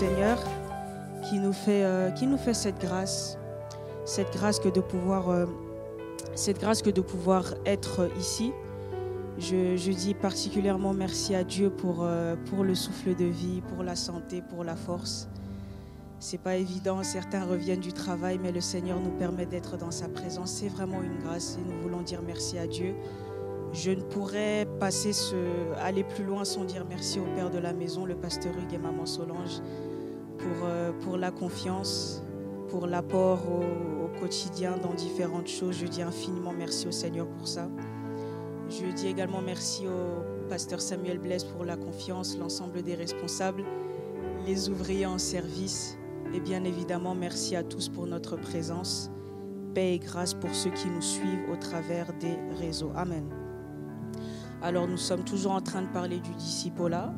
Seigneur qui nous fait cette grâce que de pouvoir être ici. Je dis particulièrement merci à Dieu pour le souffle de vie, pour la santé, pour la force. C'est pas évident, certains reviennent du travail, mais le Seigneur nous permet d'être dans sa présence. C'est vraiment une grâce et nous voulons dire merci à Dieu. Je ne pourrais aller plus loin sans dire merci au Père de la maison, le pasteur Hugues et Maman Solange, pour la confiance, pour l'apport au quotidien dans différentes choses. Je dis infiniment merci au Seigneur pour ça. Je dis également merci au pasteur Samuel Blaise pour la confiance, l'ensemble des responsables, les ouvriers en service et bien évidemment merci à tous pour notre présence. Paix et grâce pour ceux qui nous suivent au travers des réseaux. Amen. Alors nous sommes toujours en train de parler du discipolat.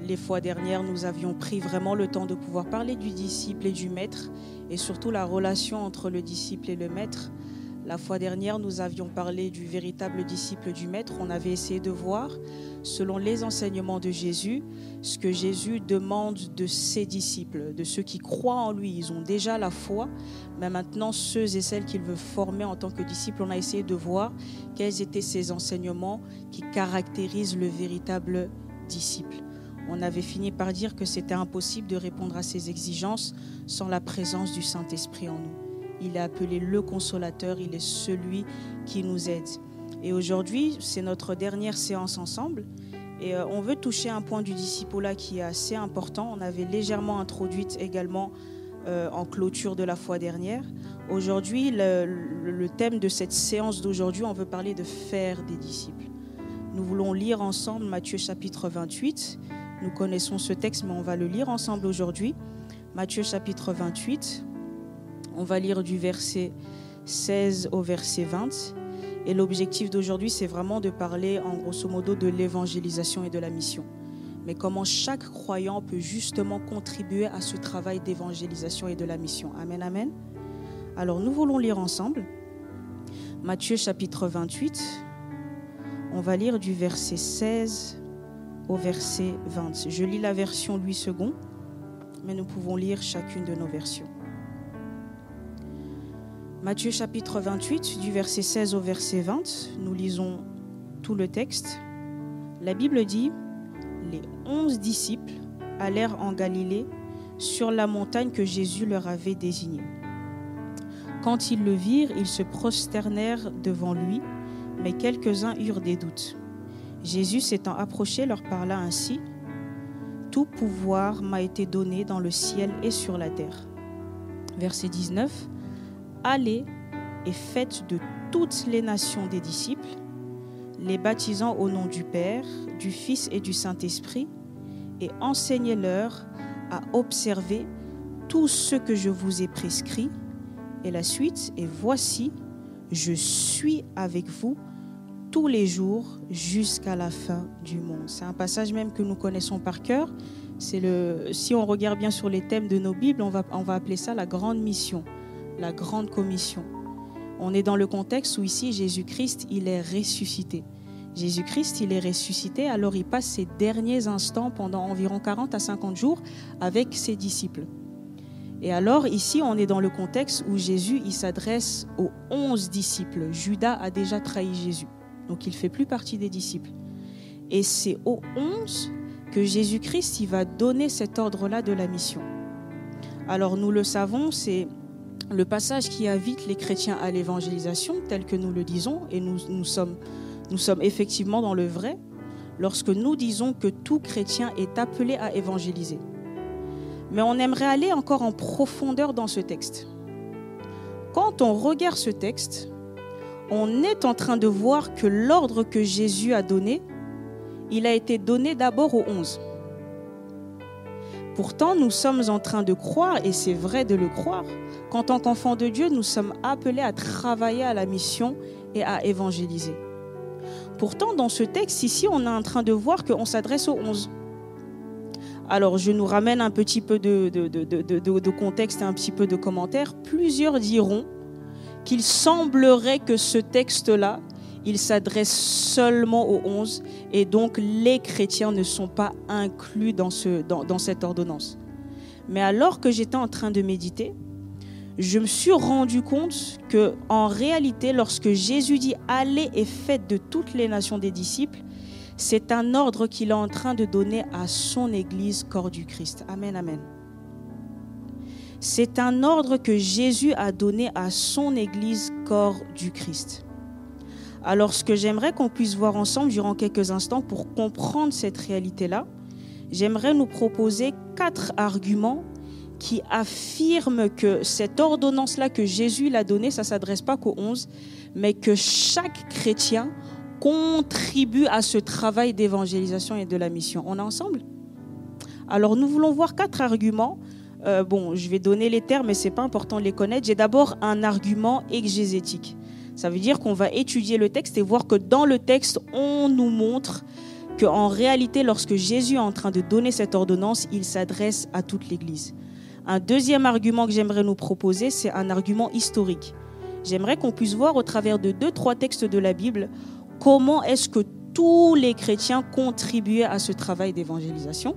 Les fois dernières, nous avions pris vraiment le temps de pouvoir parler du disciple et du maître et surtout la relation entre le disciple et le maître. La fois dernière, nous avions parlé du véritable disciple du maître. On avait essayé de voir, selon les enseignements de Jésus, ce que Jésus demande de ses disciples, de ceux qui croient en lui. Ils ont déjà la foi, mais maintenant, ceux et celles qu'il veut former en tant que disciples, on a essayé de voir quels étaient ces enseignements qui caractérisent le véritable disciple. On avait fini par dire que c'était impossible de répondre à ces exigences sans la présence du Saint-Esprit en nous. Il est appelé le consolateur, il est celui qui nous aide. Et aujourd'hui, c'est notre dernière séance ensemble. Et on veut toucher un point du discipolat qui est assez important. On avait légèrement introduite également en clôture de la fois dernière. Aujourd'hui, le thème de cette séance d'aujourd'hui, on veut parler de faire des disciples. Nous voulons lire ensemble Matthieu chapitre 28. Nous connaissons ce texte, mais on va le lire ensemble aujourd'hui. Matthieu chapitre 28. On va lire du verset 16 au verset 20. Et l'objectif d'aujourd'hui, c'est vraiment de parler en grosso modo de l'évangélisation et de la mission. Mais comment chaque croyant peut justement contribuer à ce travail d'évangélisation et de la mission. Amen, amen. Alors nous voulons lire ensemble Matthieu chapitre 28. On va lire du verset 16 au verset 20. Je lis la version Louis II, mais nous pouvons lire chacune de nos versions. Matthieu chapitre 28, du verset 16 au verset 20, nous lisons tout le texte. La Bible dit « Les 11 disciples allèrent en Galilée sur la montagne que Jésus leur avait désignée. Quand ils le virent, ils se prosternèrent devant lui, mais quelques-uns eurent des doutes. Jésus s'étant approché leur parla ainsi « Tout pouvoir m'a été donné dans le ciel et sur la terre. » Verset 19 « Allez et faites de toutes les nations des disciples, les baptisant au nom du Père, du Fils et du Saint-Esprit, et enseignez-leur à observer tout ce que je vous ai prescrit. Et la suite est voici, je suis avec vous tous les jours jusqu'à la fin du monde. » C'est un passage même que nous connaissons par cœur. Si on regarde bien sur les thèmes de nos Bibles, on va appeler ça la grande mission. La grande commission. On est dans le contexte où ici, Jésus-Christ, il est ressuscité. Jésus-Christ, il est ressuscité, alors il passe ses derniers instants pendant environ 40 à 50 jours avec ses disciples. Et alors ici, on est dans le contexte où Jésus, il s'adresse aux 11 disciples. Judas a déjà trahi Jésus, donc il ne fait plus partie des disciples. Et c'est aux 11 que Jésus-Christ, il va donner cet ordre-là de la mission. Alors nous le savons, c'est le passage qui invite les chrétiens à l'évangélisation, tel que nous le disons, et nous sommes effectivement dans le vrai, lorsque nous disons que tout chrétien est appelé à évangéliser. Mais on aimerait aller encore en profondeur dans ce texte. Quand on regarde ce texte, on est en train de voir que l'ordre que Jésus a donné, il a été donné d'abord aux 11. Pourtant, nous sommes en train de croire, et c'est vrai de le croire, qu'en tant qu'enfants de Dieu, nous sommes appelés à travailler à la mission et à évangéliser. Pourtant, dans ce texte, ici, on est en train de voir qu'on s'adresse aux 11. Alors, je nous ramène un petit peu de contexte et un petit peu de commentaires. Plusieurs diront qu'il semblerait que ce texte-là, il s'adresse seulement aux 11 et donc les chrétiens ne sont pas inclus dans cette ordonnance. Mais alors que j'étais en train de méditer, je me suis rendu compte que, en réalité, lorsque Jésus dit « Allez et faites de toutes les nations des disciples », c'est un ordre qu'il est en train de donner à son Église, corps du Christ. Amen, amen. C'est un ordre que Jésus a donné à son Église, corps du Christ. Alors, ce que j'aimerais qu'on puisse voir ensemble durant quelques instants pour comprendre cette réalité-là, j'aimerais nous proposer 4 arguments qui affirment que cette ordonnance-là que Jésus l'a donnée, ça ne s'adresse pas qu'aux 11, mais que chaque chrétien contribue à ce travail d'évangélisation et de la mission. On est ensemble? Alors, nous voulons voir 4 arguments. Je vais donner les termes, mais ce n'est pas important de les connaître. J'ai d'abord un argument exégétique. Ça veut dire qu'on va étudier le texte et voir que dans le texte, on nous montre qu'en réalité, lorsque Jésus est en train de donner cette ordonnance, il s'adresse à toute l'Église. Un deuxième argument que j'aimerais nous proposer, c'est un argument historique. J'aimerais qu'on puisse voir au travers de 2-3 textes de la Bible comment est-ce que tous les chrétiens contribuaient à ce travail d'évangélisation.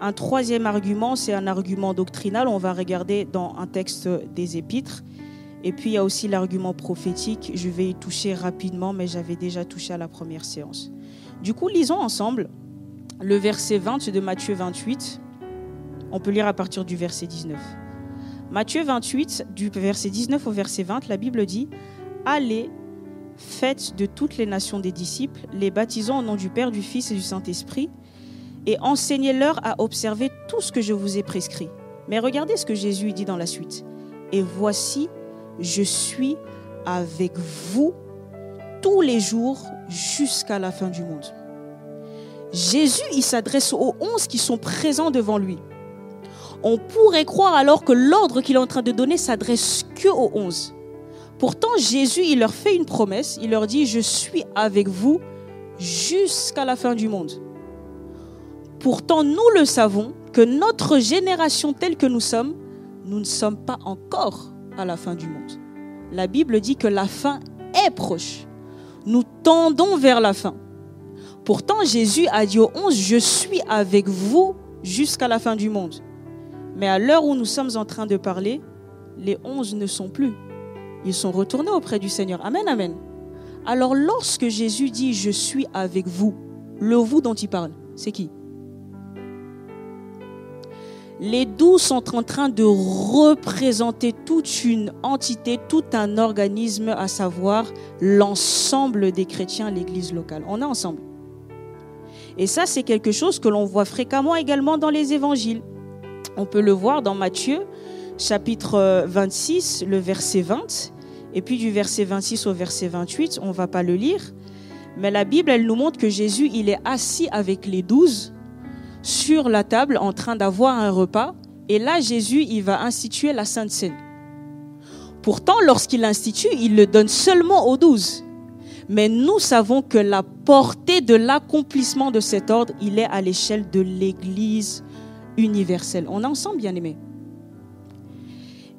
Un troisième argument, c'est un argument doctrinal. On va regarder dans un texte des Épîtres. Et puis, il y a aussi l'argument prophétique. Je vais y toucher rapidement, mais j'avais déjà touché à la première séance. Du coup, lisons ensemble le verset 20 de Matthieu 28. On peut lire à partir du verset 19. Matthieu 28, du verset 19 au verset 20, la Bible dit « Allez, faites de toutes les nations des disciples, les baptisant au nom du Père, du Fils et du Saint-Esprit, et enseignez-leur à observer tout ce que je vous ai prescrit. » Mais regardez ce que Jésus dit dans la suite. « Et voici, je suis avec vous tous les jours jusqu'à la fin du monde. » Jésus, il s'adresse aux 11 qui sont présents devant lui. On pourrait croire alors que l'ordre qu'il est en train de donner s'adresse que aux 11. Pourtant, Jésus, il leur fait une promesse. Il leur dit « Je suis avec vous jusqu'à la fin du monde. » Pourtant, nous le savons que notre génération telle que nous ne sommes pas encore à la fin du monde. La Bible dit que la fin est proche. Nous tendons vers la fin. Pourtant, Jésus a dit aux 11 « Je suis avec vous jusqu'à la fin du monde. » Mais à l'heure où nous sommes en train de parler, les 11 ne sont plus. Ils sont retournés auprès du Seigneur. Amen, amen. Alors lorsque Jésus dit « Je suis avec vous », le « vous » dont il parle, c'est qui? Les 12 sont en train de représenter toute une entité, tout un organisme, à savoir l'ensemble des chrétiens, l'Église locale. On est ensemble. Et ça, c'est quelque chose que l'on voit fréquemment également dans les évangiles. On peut le voir dans Matthieu, chapitre 26, le verset 20. Et puis du verset 26 au verset 28, on ne va pas le lire. Mais la Bible, elle nous montre que Jésus, il est assis avec les 12 sur la table en train d'avoir un repas. Et là, Jésus, il va instituer la Sainte Seine. Pourtant, lorsqu'il l'institue, il le donne seulement aux 12. Mais nous savons que la portée de l'accomplissement de cet ordre, il est à l'échelle de l'Église universelle. On est ensemble, bien-aimés.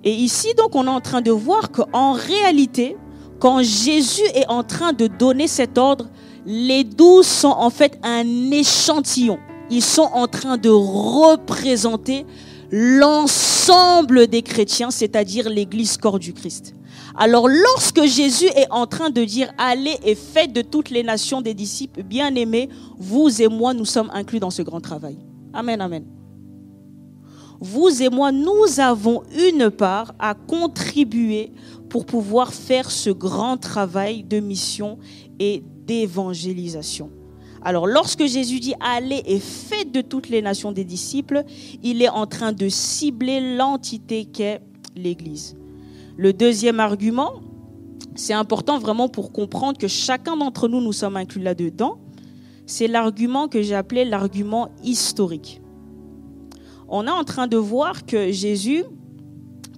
Et ici, donc, on est en train de voir qu'en réalité, quand Jésus est en train de donner cet ordre, les 12 sont en fait un échantillon. Ils sont en train de représenter l'ensemble des chrétiens, c'est-à-dire l'Église corps du Christ. Alors, lorsque Jésus est en train de dire « Allez et faites de toutes les nations des disciples, bien-aimés, vous et moi, nous sommes inclus dans ce grand travail. » Amen, amen. Vous et moi, nous avons une part à contribuer pour pouvoir faire ce grand travail de mission et d'évangélisation. Alors, lorsque Jésus dit « Allez et faites de toutes les nations des disciples », il est en train de cibler l'entité qu'est l'Église. Le deuxième argument, c'est important vraiment pour comprendre que chacun d'entre nous, nous sommes inclus là-dedans, c'est l'argument que j'ai appelé l'argument historique. On est en train de voir que Jésus,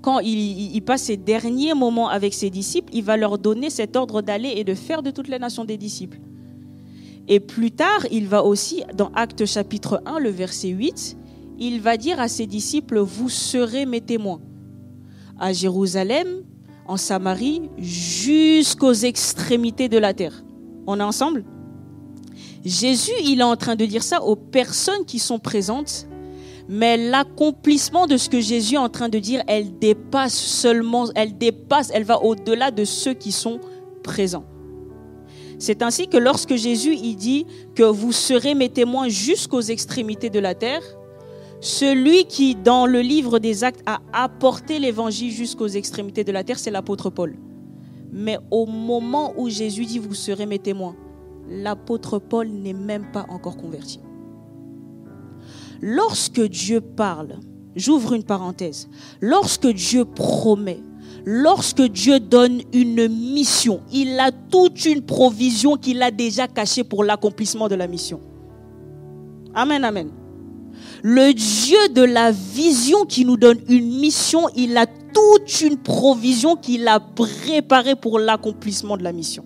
quand il passe ses derniers moments avec ses disciples, il va leur donner cet ordre d'aller et de faire de toutes les nations des disciples. Et plus tard, il va aussi, dans Actes chapitre 1, le verset 8, il va dire à ses disciples, « Vous serez mes témoins à Jérusalem, en Samarie, jusqu'aux extrémités de la terre. » On est ensemble? Jésus, il est en train de dire ça aux personnes qui sont présentes, Mais l'accomplissement de ce que Jésus est en train de dire, elle va au-delà de ceux qui sont présents. C'est ainsi que lorsque Jésus il dit que vous serez mes témoins jusqu'aux extrémités de la terre, celui qui, dans le livre des Actes, a apporté l'évangile jusqu'aux extrémités de la terre, c'est l'apôtre Paul. Mais au moment où Jésus dit vous serez mes témoins, l'apôtre Paul n'est même pas encore converti. Lorsque Dieu parle, j'ouvre une parenthèse, lorsque Dieu promet, lorsque Dieu donne une mission, il a toute une provision qu'il a déjà cachée pour l'accomplissement de la mission. Amen, amen. Le Dieu de la vision qui nous donne une mission, il a toute une provision qu'il a préparée pour l'accomplissement de la mission.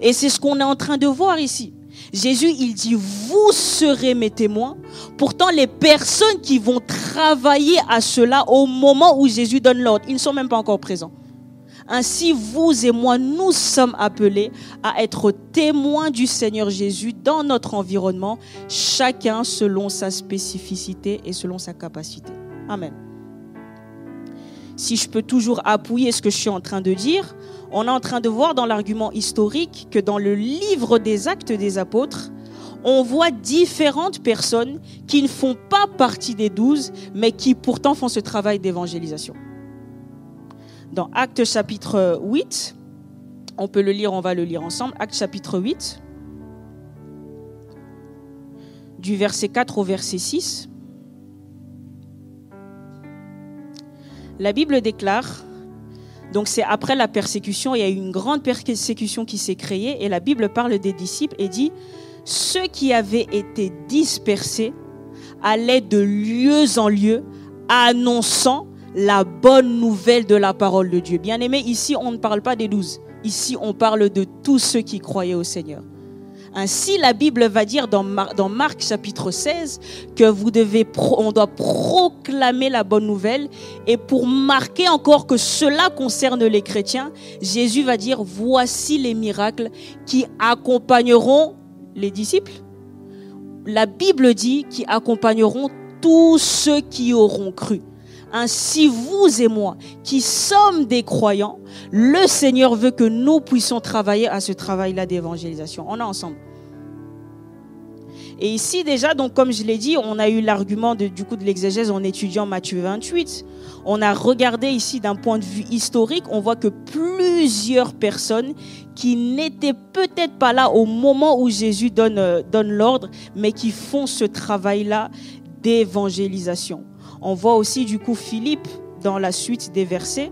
Et c'est ce qu'on est en train de voir ici. Jésus, il dit, vous serez mes témoins. Pourtant, les personnes qui vont travailler à cela au moment où Jésus donne l'ordre, ils ne sont même pas encore présents. Ainsi, vous et moi, nous sommes appelés à être témoins du Seigneur Jésus dans notre environnement, chacun selon sa spécificité et selon sa capacité. Amen. Si je peux toujours appuyer ce que je suis en train de dire, on est en train de voir dans l'argument historique que dans le livre des Actes des Apôtres, on voit différentes personnes qui ne font pas partie des 12, mais qui pourtant font ce travail d'évangélisation. Dans Actes chapitre 8, on peut le lire, on va le lire ensemble. Actes chapitre 8, du verset 4 au verset 6. La Bible déclare, donc c'est après la persécution, il y a eu une grande persécution qui s'est créée et la Bible parle des disciples et dit « Ceux qui avaient été dispersés allaient de lieu en lieu annonçant la bonne nouvelle de la parole de Dieu. » Bien aimé, ici on ne parle pas des 12, ici on parle de tous ceux qui croyaient au Seigneur. Ainsi, la Bible va dire dans Marc chapitre 16 que on doit proclamer la bonne nouvelle. Et pour marquer encore que cela concerne les chrétiens, Jésus va dire « Voici les miracles qui accompagneront les disciples. » La Bible dit qu'ils accompagneront tous ceux qui auront cru. Ainsi, vous et moi, qui sommes des croyants, le Seigneur veut que nous puissions travailler à ce travail-là d'évangélisation. On est ensemble. Et ici, déjà, donc, comme je l'ai dit, on a eu l'argument de l'exégèse en étudiant Matthieu 28. On a regardé ici d'un point de vue historique, on voit que plusieurs personnes qui n'étaient peut-être pas là au moment où Jésus donne l'ordre, mais qui font ce travail-là d'évangélisation. On voit aussi du coup Philippe dans la suite des versets.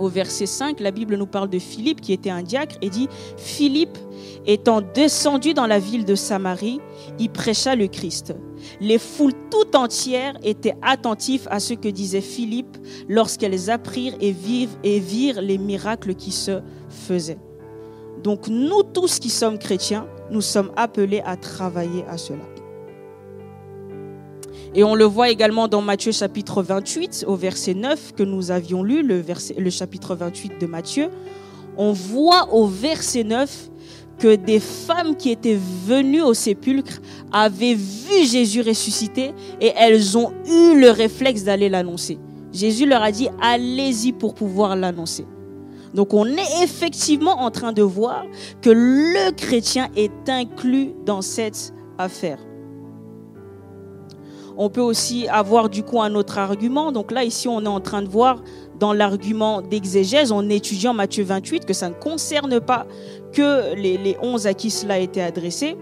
Au verset 5, la Bible nous parle de Philippe qui était un diacre et dit « Philippe, étant descendu dans la ville de Samarie, y prêcha le Christ. Les foules tout entières étaient attentives à ce que disait Philippe lorsqu'elles apprirent et virent les miracles qui se faisaient. » Donc nous tous qui sommes chrétiens, nous sommes appelés à travailler à cela. Et on le voit également dans Matthieu chapitre 28, au verset 9 que nous avions lu, le chapitre 28 de Matthieu. On voit au verset 9 que des femmes qui étaient venues au sépulcre avaient vu Jésus ressuscité et elles ont eu le réflexe d'aller l'annoncer. Jésus leur a dit « Allez-y pour pouvoir l'annoncer ». Donc on est effectivement en train de voir que le chrétien est inclus dans cette affaire. On peut aussi avoir du coup un autre argument. Donc là, ici, on est en train de voir dans l'argument d'exégèse, en étudiant Matthieu 28, que ça ne concerne pas que les 11 à qui cela a été adressé.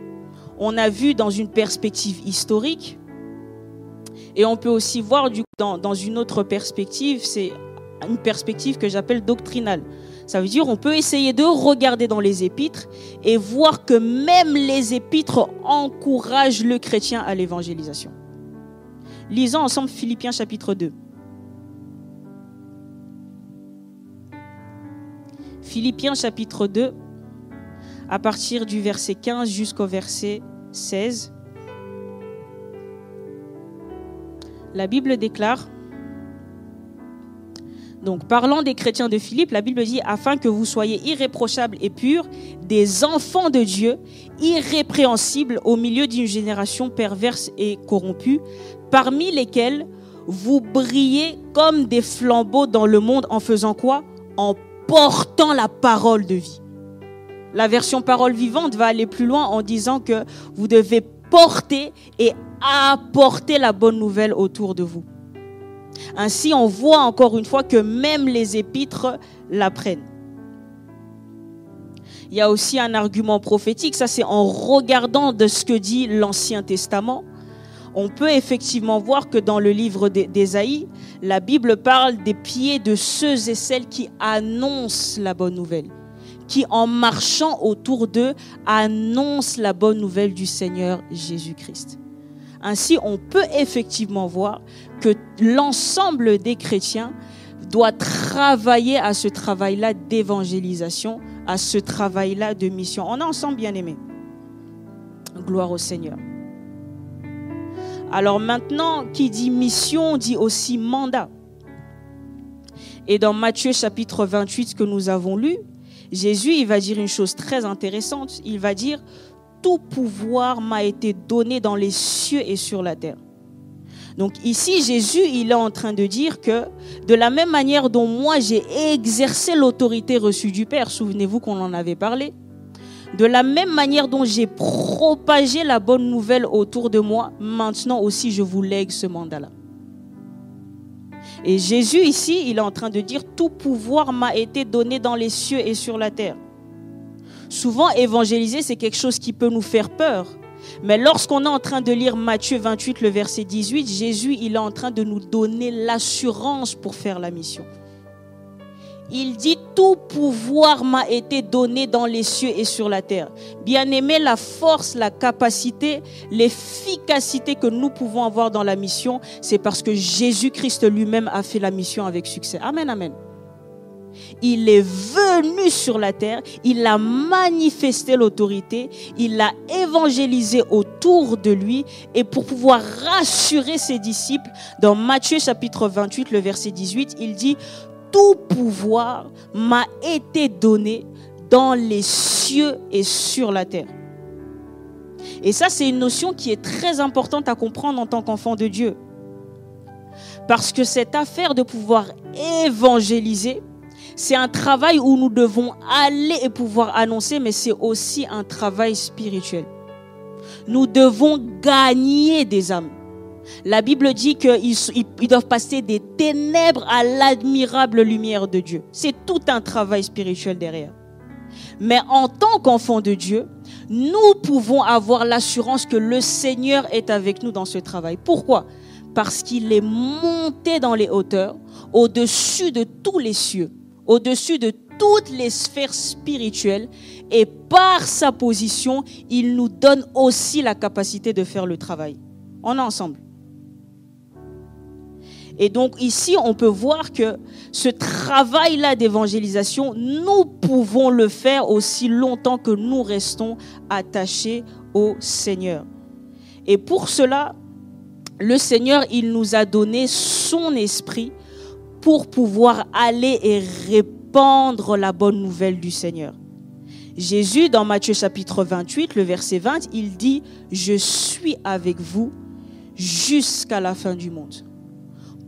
On a vu dans une perspective historique. Et on peut aussi voir du coup, dans une autre perspective, c'est une perspective que j'appelle doctrinale. Ça veut dire on peut essayer de regarder dans les épîtres et voir que même les épîtres encouragent le chrétien à l'évangélisation. Lisons ensemble Philippiens chapitre 2. Philippiens chapitre 2, à partir du verset 15 jusqu'au verset 16. La Bible déclare Donc, parlant des chrétiens de Philippe, la Bible dit « Afin que vous soyez irréprochables et purs, des enfants de Dieu, irrépréhensibles au milieu d'une génération perverse et corrompue, parmi lesquels vous brillez comme des flambeaux dans le monde en faisant quoi? En portant la parole de vie. » La version parole vivante va aller plus loin en disant que vous devez porter et apporter la bonne nouvelle autour de vous. Ainsi, on voit encore une fois que même les épîtres l'apprennent. Il y a aussi un argument prophétique, ça c'est en regardant de ce que dit l'Ancien Testament. On peut effectivement voir que dans le livre d'Ésaïe, la Bible parle des pieds de ceux et celles qui annoncent la bonne nouvelle, qui en marchant autour d'eux annoncent la bonne nouvelle du Seigneur Jésus-Christ. Ainsi, on peut effectivement voir que l'ensemble des chrétiens doit travailler à ce travail-là d'évangélisation, à ce travail-là de mission. On est ensemble, bien-aimés. Gloire au Seigneur. Alors maintenant, qui dit mission, dit aussi mandat. Et dans Matthieu chapitre 28 que nous avons lu, Jésus, il va dire une chose très intéressante. Il va dire « Tout pouvoir m'a été donné dans les cieux et sur la terre ». Donc ici, Jésus, il est en train de dire que de la même manière dont moi, j'ai exercé l'autorité reçue du Père, souvenez-vous qu'on en avait parlé, de la même manière dont j'ai propagé la bonne nouvelle autour de moi, maintenant aussi, je vous lègue ce mandat-là. Et Jésus, ici, il est en train de dire « Tout pouvoir m'a été donné dans les cieux et sur la terre ». Souvent, évangéliser, c'est quelque chose qui peut nous faire peur. Mais lorsqu'on est en train de lire Matthieu 28, le verset 18, Jésus, il est en train de nous donner l'assurance pour faire la mission. Il dit « Tout pouvoir m'a été donné dans les cieux et sur la terre ». Bien-aimé, la force, la capacité, l'efficacité que nous pouvons avoir dans la mission, c'est parce que Jésus-Christ lui-même a fait la mission avec succès. Amen, amen. Il est venu sur la terre, il a manifesté l'autorité, il a évangélisé autour de lui et pour pouvoir rassurer ses disciples, dans Matthieu chapitre 28, le verset 18, il dit « Tout pouvoir m'a été donné dans les cieux et sur la terre ». Et ça, c'est une notion qui est très importante à comprendre en tant qu'enfant de Dieu. Parce que cette affaire de pouvoir évangéliser, c'est un travail où nous devons aller et pouvoir annoncer, mais c'est aussi un travail spirituel. Nous devons gagner des âmes. La Bible dit qu'ils doivent passer des ténèbres à l'admirable lumière de Dieu. C'est tout un travail spirituel derrière. Mais en tant qu'enfants de Dieu, nous pouvons avoir l'assurance que le Seigneur est avec nous dans ce travail. Pourquoi ? Parce qu'il est monté dans les hauteurs, au-dessus de tous les cieux, au-dessus de toutes les sphères spirituelles, et par sa position, il nous donne aussi la capacité de faire le travail. On est ensemble. Et donc ici, on peut voir que ce travail-là d'évangélisation, nous pouvons le faire aussi longtemps que nous restons attachés au Seigneur. Et pour cela, le Seigneur, il nous a donné son esprit pour pouvoir aller et répandre la bonne nouvelle du Seigneur. Jésus, dans Matthieu chapitre 28, le verset 20, il dit « Je suis avec vous jusqu'à la fin du monde ».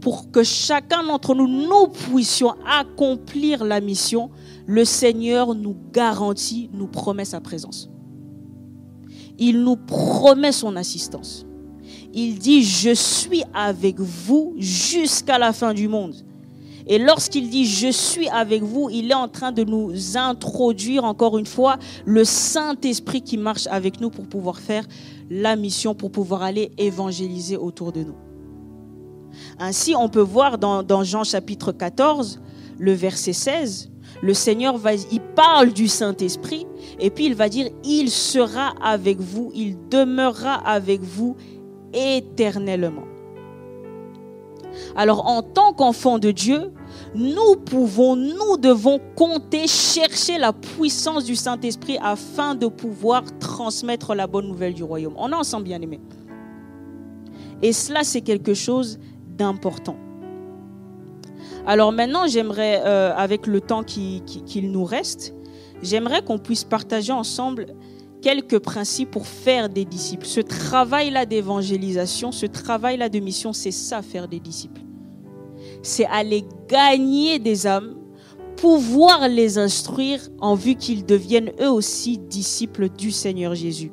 Pour que chacun d'entre nous, nous puissions accomplir la mission, le Seigneur nous garantit, nous promet sa présence. Il nous promet son assistance. Il dit « Je suis avec vous jusqu'à la fin du monde ». Et lorsqu'il dit « Je suis avec vous », il est en train de nous introduire encore une fois le Saint-Esprit qui marche avec nous pour pouvoir faire la mission, pour pouvoir aller évangéliser autour de nous. Ainsi, on peut voir dans Jean chapitre 14, le verset 16, le Seigneur il parle du Saint-Esprit et puis il va dire « Il sera avec vous, il demeurera avec vous éternellement ». Alors, en tant qu'enfants de Dieu, nous devons compter, chercher la puissance du Saint-Esprit afin de pouvoir transmettre la bonne nouvelle du royaume. On est ensemble, bien-aimés. Et cela, c'est quelque chose d'important. Alors maintenant, j'aimerais, avec le temps qu'il nous reste, j'aimerais qu'on puisse partager ensemble quelques principes pour faire des disciples. Ce travail-là d'évangélisation, ce travail-là de mission, c'est ça, faire des disciples. C'est aller gagner des âmes, pouvoir les instruire en vue qu'ils deviennent eux aussi disciples du Seigneur Jésus.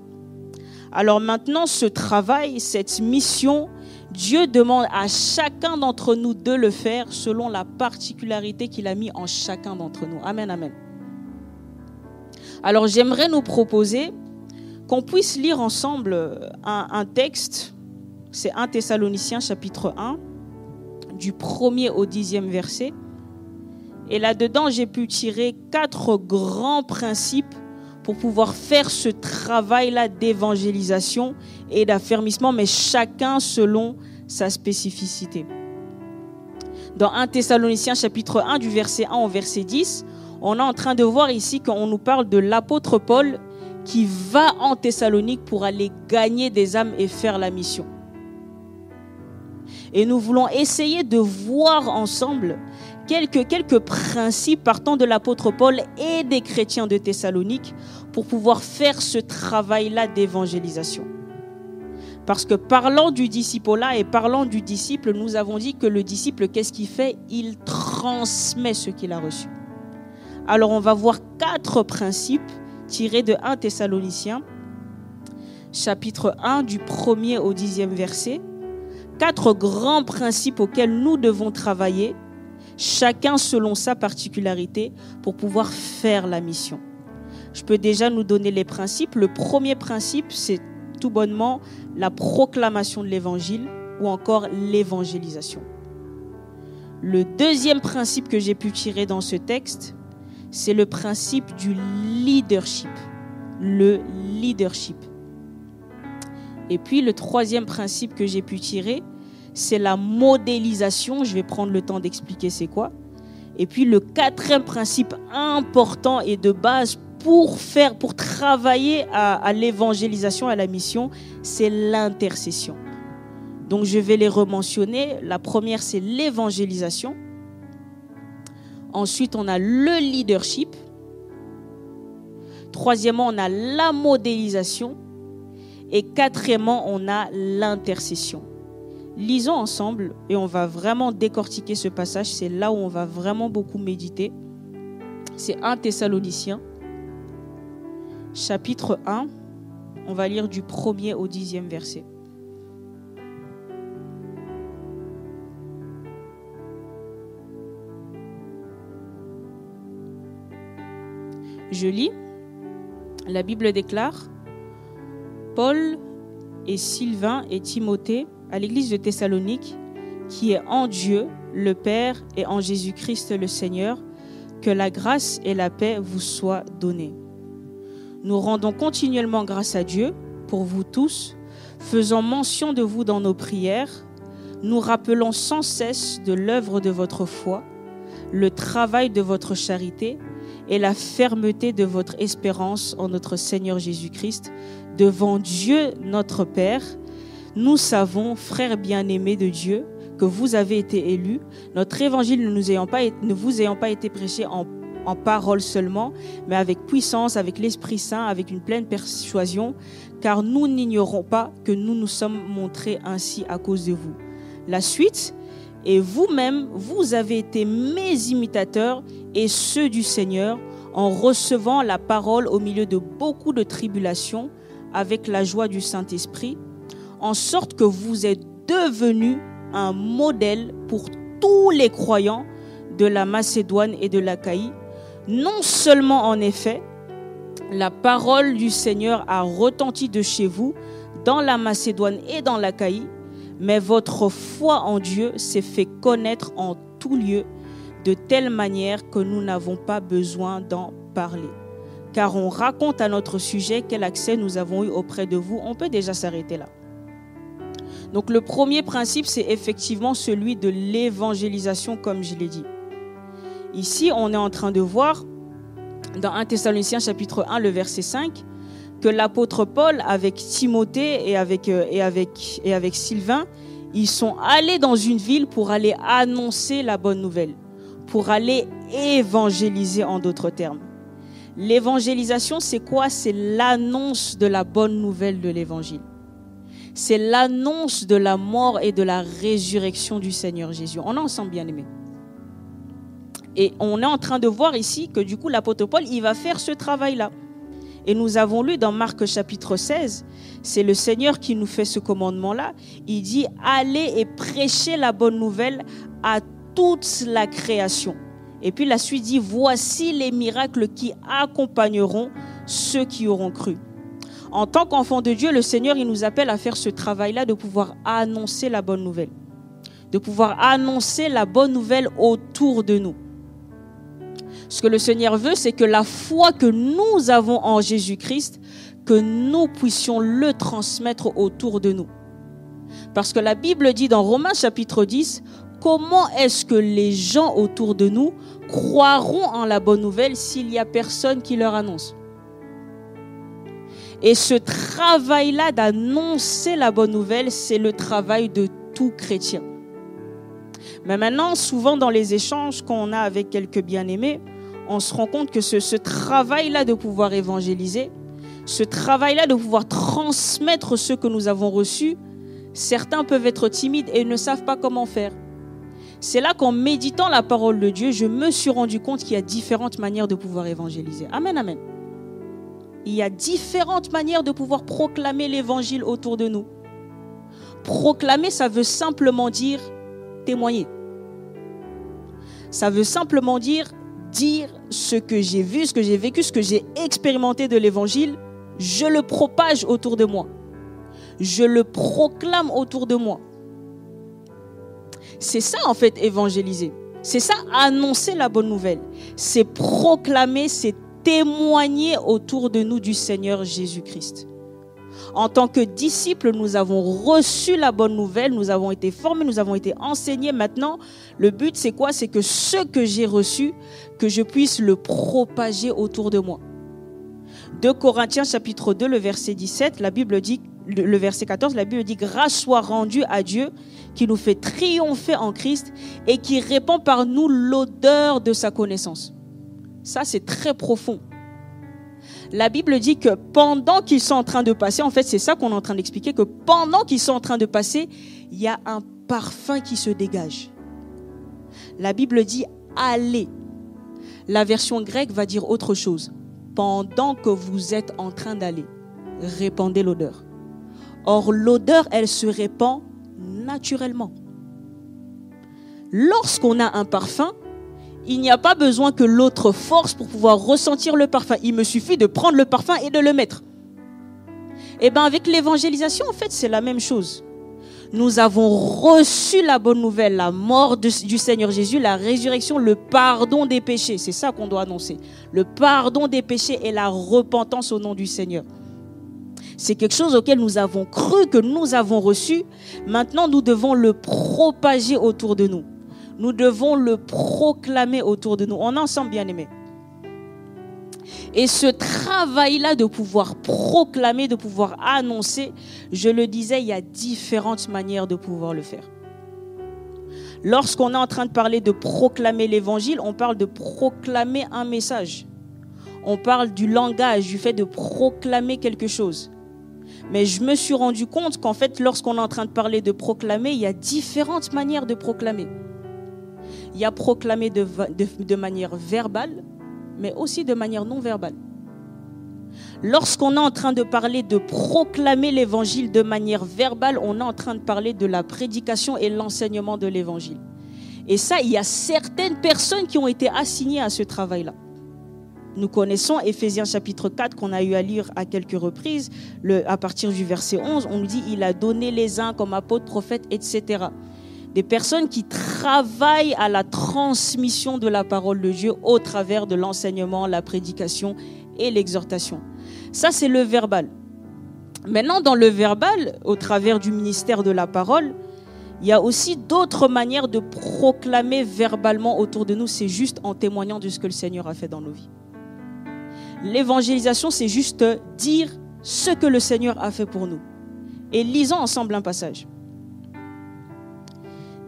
Alors maintenant, ce travail, cette mission, Dieu demande à chacun d'entre nous de le faire selon la particularité qu'il a mis en chacun d'entre nous. Amen, amen. Alors j'aimerais nous proposer qu'on puisse lire ensemble un texte, c'est 1 Thessaloniciens chapitre 1, du 1er au 10e verset. Et là-dedans, j'ai pu tirer 4 grands principes pour pouvoir faire ce travail-là d'évangélisation et d'affermissement, mais chacun selon sa spécificité. Dans 1 Thessaloniciens chapitre 1, du verset 1 au verset 10, on est en train de voir ici qu'on nous parle de l'apôtre Paul qui va en Thessalonique pour aller gagner des âmes et faire la mission. Et nous voulons essayer de voir ensemble quelques principes partant de l'apôtre Paul et des chrétiens de Thessalonique pour pouvoir faire ce travail-là d'évangélisation. Parce que parlant du disciple-là et parlant du disciple, nous avons dit que le disciple, qu'est-ce qu'il fait? Il transmet ce qu'il a reçu. Alors on va voir 4 principes tirés de 1 Thessaloniciens, chapitre 1, du 1er au 10e verset. 4 grands principes auxquels nous devons travailler, chacun selon sa particularité, pour pouvoir faire la mission. Je peux déjà nous donner les principes. Le premier principe, c'est tout bonnement la proclamation de l'évangile ou encore l'évangélisation. Le deuxième principe que j'ai pu tirer dans ce texte, c'est le principe du leadership. Le leadership. Et puis le troisième principe que j'ai pu tirer, c'est la modélisation. Je vais prendre le temps d'expliquer c'est quoi. Et puis le quatrième principe important et de base pour travailler à l'évangélisation, à la mission, c'est l'intercession. Donc je vais les rementionner. La première, c'est l'évangélisation. Ensuite, on a le leadership. Troisièmement, on a la modélisation. Et quatrièmement, on a l'intercession. Lisons ensemble et on va vraiment décortiquer ce passage. C'est là où on va vraiment beaucoup méditer. C'est 1 Thessaloniciens, chapitre 1. On va lire du 1er au 10e verset. Je lis. La Bible déclare: Paul et Sylvain et Timothée à l'église de Thessalonique, qui est en Dieu le Père et en Jésus-Christ le Seigneur, que la grâce et la paix vous soient données. Nous rendons continuellement grâce à Dieu pour vous tous, faisant mention de vous dans nos prières, nous rappelons sans cesse de l'œuvre de votre foi, le travail de votre charité et la fermeté de votre espérance en notre Seigneur Jésus-Christ, devant Dieu notre Père. Nous savons, frères bien-aimés de Dieu, que vous avez été élus, notre évangile ne vous ayant pas été prêché en parole seulement, mais avec puissance, avec l'Esprit Saint, avec une pleine persuasion, car nous n'ignorons pas que nous nous sommes montrés ainsi à cause de vous. La suite: et vous-même, vous avez été mes imitateurs et ceux du Seigneur, en recevant la parole au milieu de beaucoup de tribulations, avec la joie du Saint-Esprit, en sorte que vous êtes devenus un modèle pour tous les croyants de la Macédoine et de l'Achaïe. Non seulement, en effet, la parole du Seigneur a retenti de chez vous, dans la Macédoine et dans l'Achaïe, mais votre foi en Dieu s'est fait connaître en tout lieu, de telle manière que nous n'avons pas besoin d'en parler. Car on raconte à notre sujet quel accès nous avons eu auprès de vous. On peut déjà s'arrêter là. Donc le premier principe, c'est effectivement celui de l'évangélisation, comme je l'ai dit. Ici, on est en train de voir, dans 1 Thessaloniciens chapitre 1, le verset 5, que l'apôtre Paul, avec Timothée et avec Sylvain, Ils sont allés dans une ville pour aller annoncer la bonne nouvelle, pour aller évangéliser en d'autres termes. L'évangélisation, c'est quoi? C'est l'annonce de la bonne nouvelle de l'évangile. C'est l'annonce de la mort et de la résurrection du Seigneur Jésus. On est ensemble, bien-aimés. Et on est en train de voir ici que du coup, l'apôtre Paul, il va faire ce travail-là. Et nous avons lu dans Marc chapitre 16, c'est le Seigneur qui nous fait ce commandement-là. Il dit, allez et prêchez la bonne nouvelle à toute la création. Et puis la suite dit, voici les miracles qui accompagneront ceux qui auront cru. En tant qu'enfant de Dieu, le Seigneur, il nous appelle à faire ce travail-là de pouvoir annoncer la bonne nouvelle. De pouvoir annoncer la bonne nouvelle autour de nous. Ce que le Seigneur veut, c'est que la foi que nous avons en Jésus-Christ, que nous puissions le transmettre autour de nous. Parce que la Bible dit dans Romains chapitre 10, comment est-ce que les gens autour de nous croiront en la bonne nouvelle s'il n'y a personne qui leur annonce? Et ce travail-là d'annoncer la bonne nouvelle, c'est le travail de tout chrétien. Mais maintenant, souvent dans les échanges qu'on a avec quelques bien-aimés, on se rend compte que ce travail-là de pouvoir évangéliser, ce travail-là de pouvoir transmettre ce que nous avons reçu, certains peuvent être timides et ne savent pas comment faire. C'est là qu'en méditant la parole de Dieu, je me suis rendu compte qu'il y a différentes manières de pouvoir évangéliser. Amen, amen. Il y a différentes manières de pouvoir proclamer l'évangile autour de nous. Proclamer, ça veut simplement dire témoigner. Ça veut simplement dire ce que j'ai vu, ce que j'ai vécu, ce que j'ai expérimenté de l'évangile, je le propage autour de moi. Je le proclame autour de moi. C'est ça en fait évangéliser. C'est ça annoncer la bonne nouvelle. C'est proclamer, c'est témoigner autour de nous du Seigneur Jésus-Christ. En tant que disciples, nous avons reçu la bonne nouvelle, nous avons été formés, nous avons été enseignés. Maintenant, le but c'est quoi? C'est que ce que j'ai reçu, que je puisse le propager autour de moi. 2 Corinthiens chapitre 2, le verset 17, la Bible dit, le verset 14, la Bible dit « Grâce soit rendue à Dieu qui nous fait triompher en Christ et qui répand par nous l'odeur de sa connaissance. » Ça, c'est très profond. La Bible dit que pendant qu'ils sont en train de passer, en fait, c'est ça qu'on est en train d'expliquer, que pendant qu'ils sont en train de passer, il y a un parfum qui se dégage. La Bible dit « Allez ». La version grecque va dire autre chose. Pendant que vous êtes en train d'aller, répandez l'odeur. Or, l'odeur, elle se répand naturellement. Lorsqu'on a un parfum, il n'y a pas besoin que l'autre force pour pouvoir ressentir le parfum. Il me suffit de prendre le parfum et de le mettre. Et bien, avec l'évangélisation, en fait, c'est la même chose. Nous avons reçu la bonne nouvelle, la mort du Seigneur Jésus, la résurrection, le pardon des péchés. C'est ça qu'on doit annoncer. Le pardon des péchés et la repentance au nom du Seigneur. C'est quelque chose auquel nous avons cru, que nous avons reçu. Maintenant, nous devons le propager autour de nous. Nous devons le proclamer autour de nous. On est ensemble, bien-aimés. Et ce travail-là de pouvoir proclamer, de pouvoir annoncer, je le disais, il y a différentes manières de pouvoir le faire. Lorsqu'on est en train de parler de proclamer l'évangile, on parle de proclamer un message. On parle du langage, du fait de proclamer quelque chose. Mais je me suis rendu compte qu'en fait, lorsqu'on est en train de parler de proclamer, il y a différentes manières de proclamer. Il y a proclamer de manière verbale, mais aussi de manière non verbale. Lorsqu'on est en train de parler de proclamer l'évangile de manière verbale, on est en train de parler de la prédication et l'enseignement de l'évangile. Et ça, il y a certaines personnes qui ont été assignées à ce travail-là. Nous connaissons Éphésiens chapitre 4 qu'on a eu à lire à quelques reprises. À partir du verset 11, on nous dit « Il a donné les uns comme apôtres, prophètes, etc. » Des personnes qui travaillent à la transmission de la parole de Dieu au travers de l'enseignement, la prédication et l'exhortation. Ça, c'est le verbal. Maintenant, dans le verbal, au travers du ministère de la parole, il y a aussi d'autres manières de proclamer verbalement autour de nous. C'est juste en témoignant de ce que le Seigneur a fait dans nos vies. L'évangélisation, c'est juste dire ce que le Seigneur a fait pour nous. Et lisons ensemble un passage.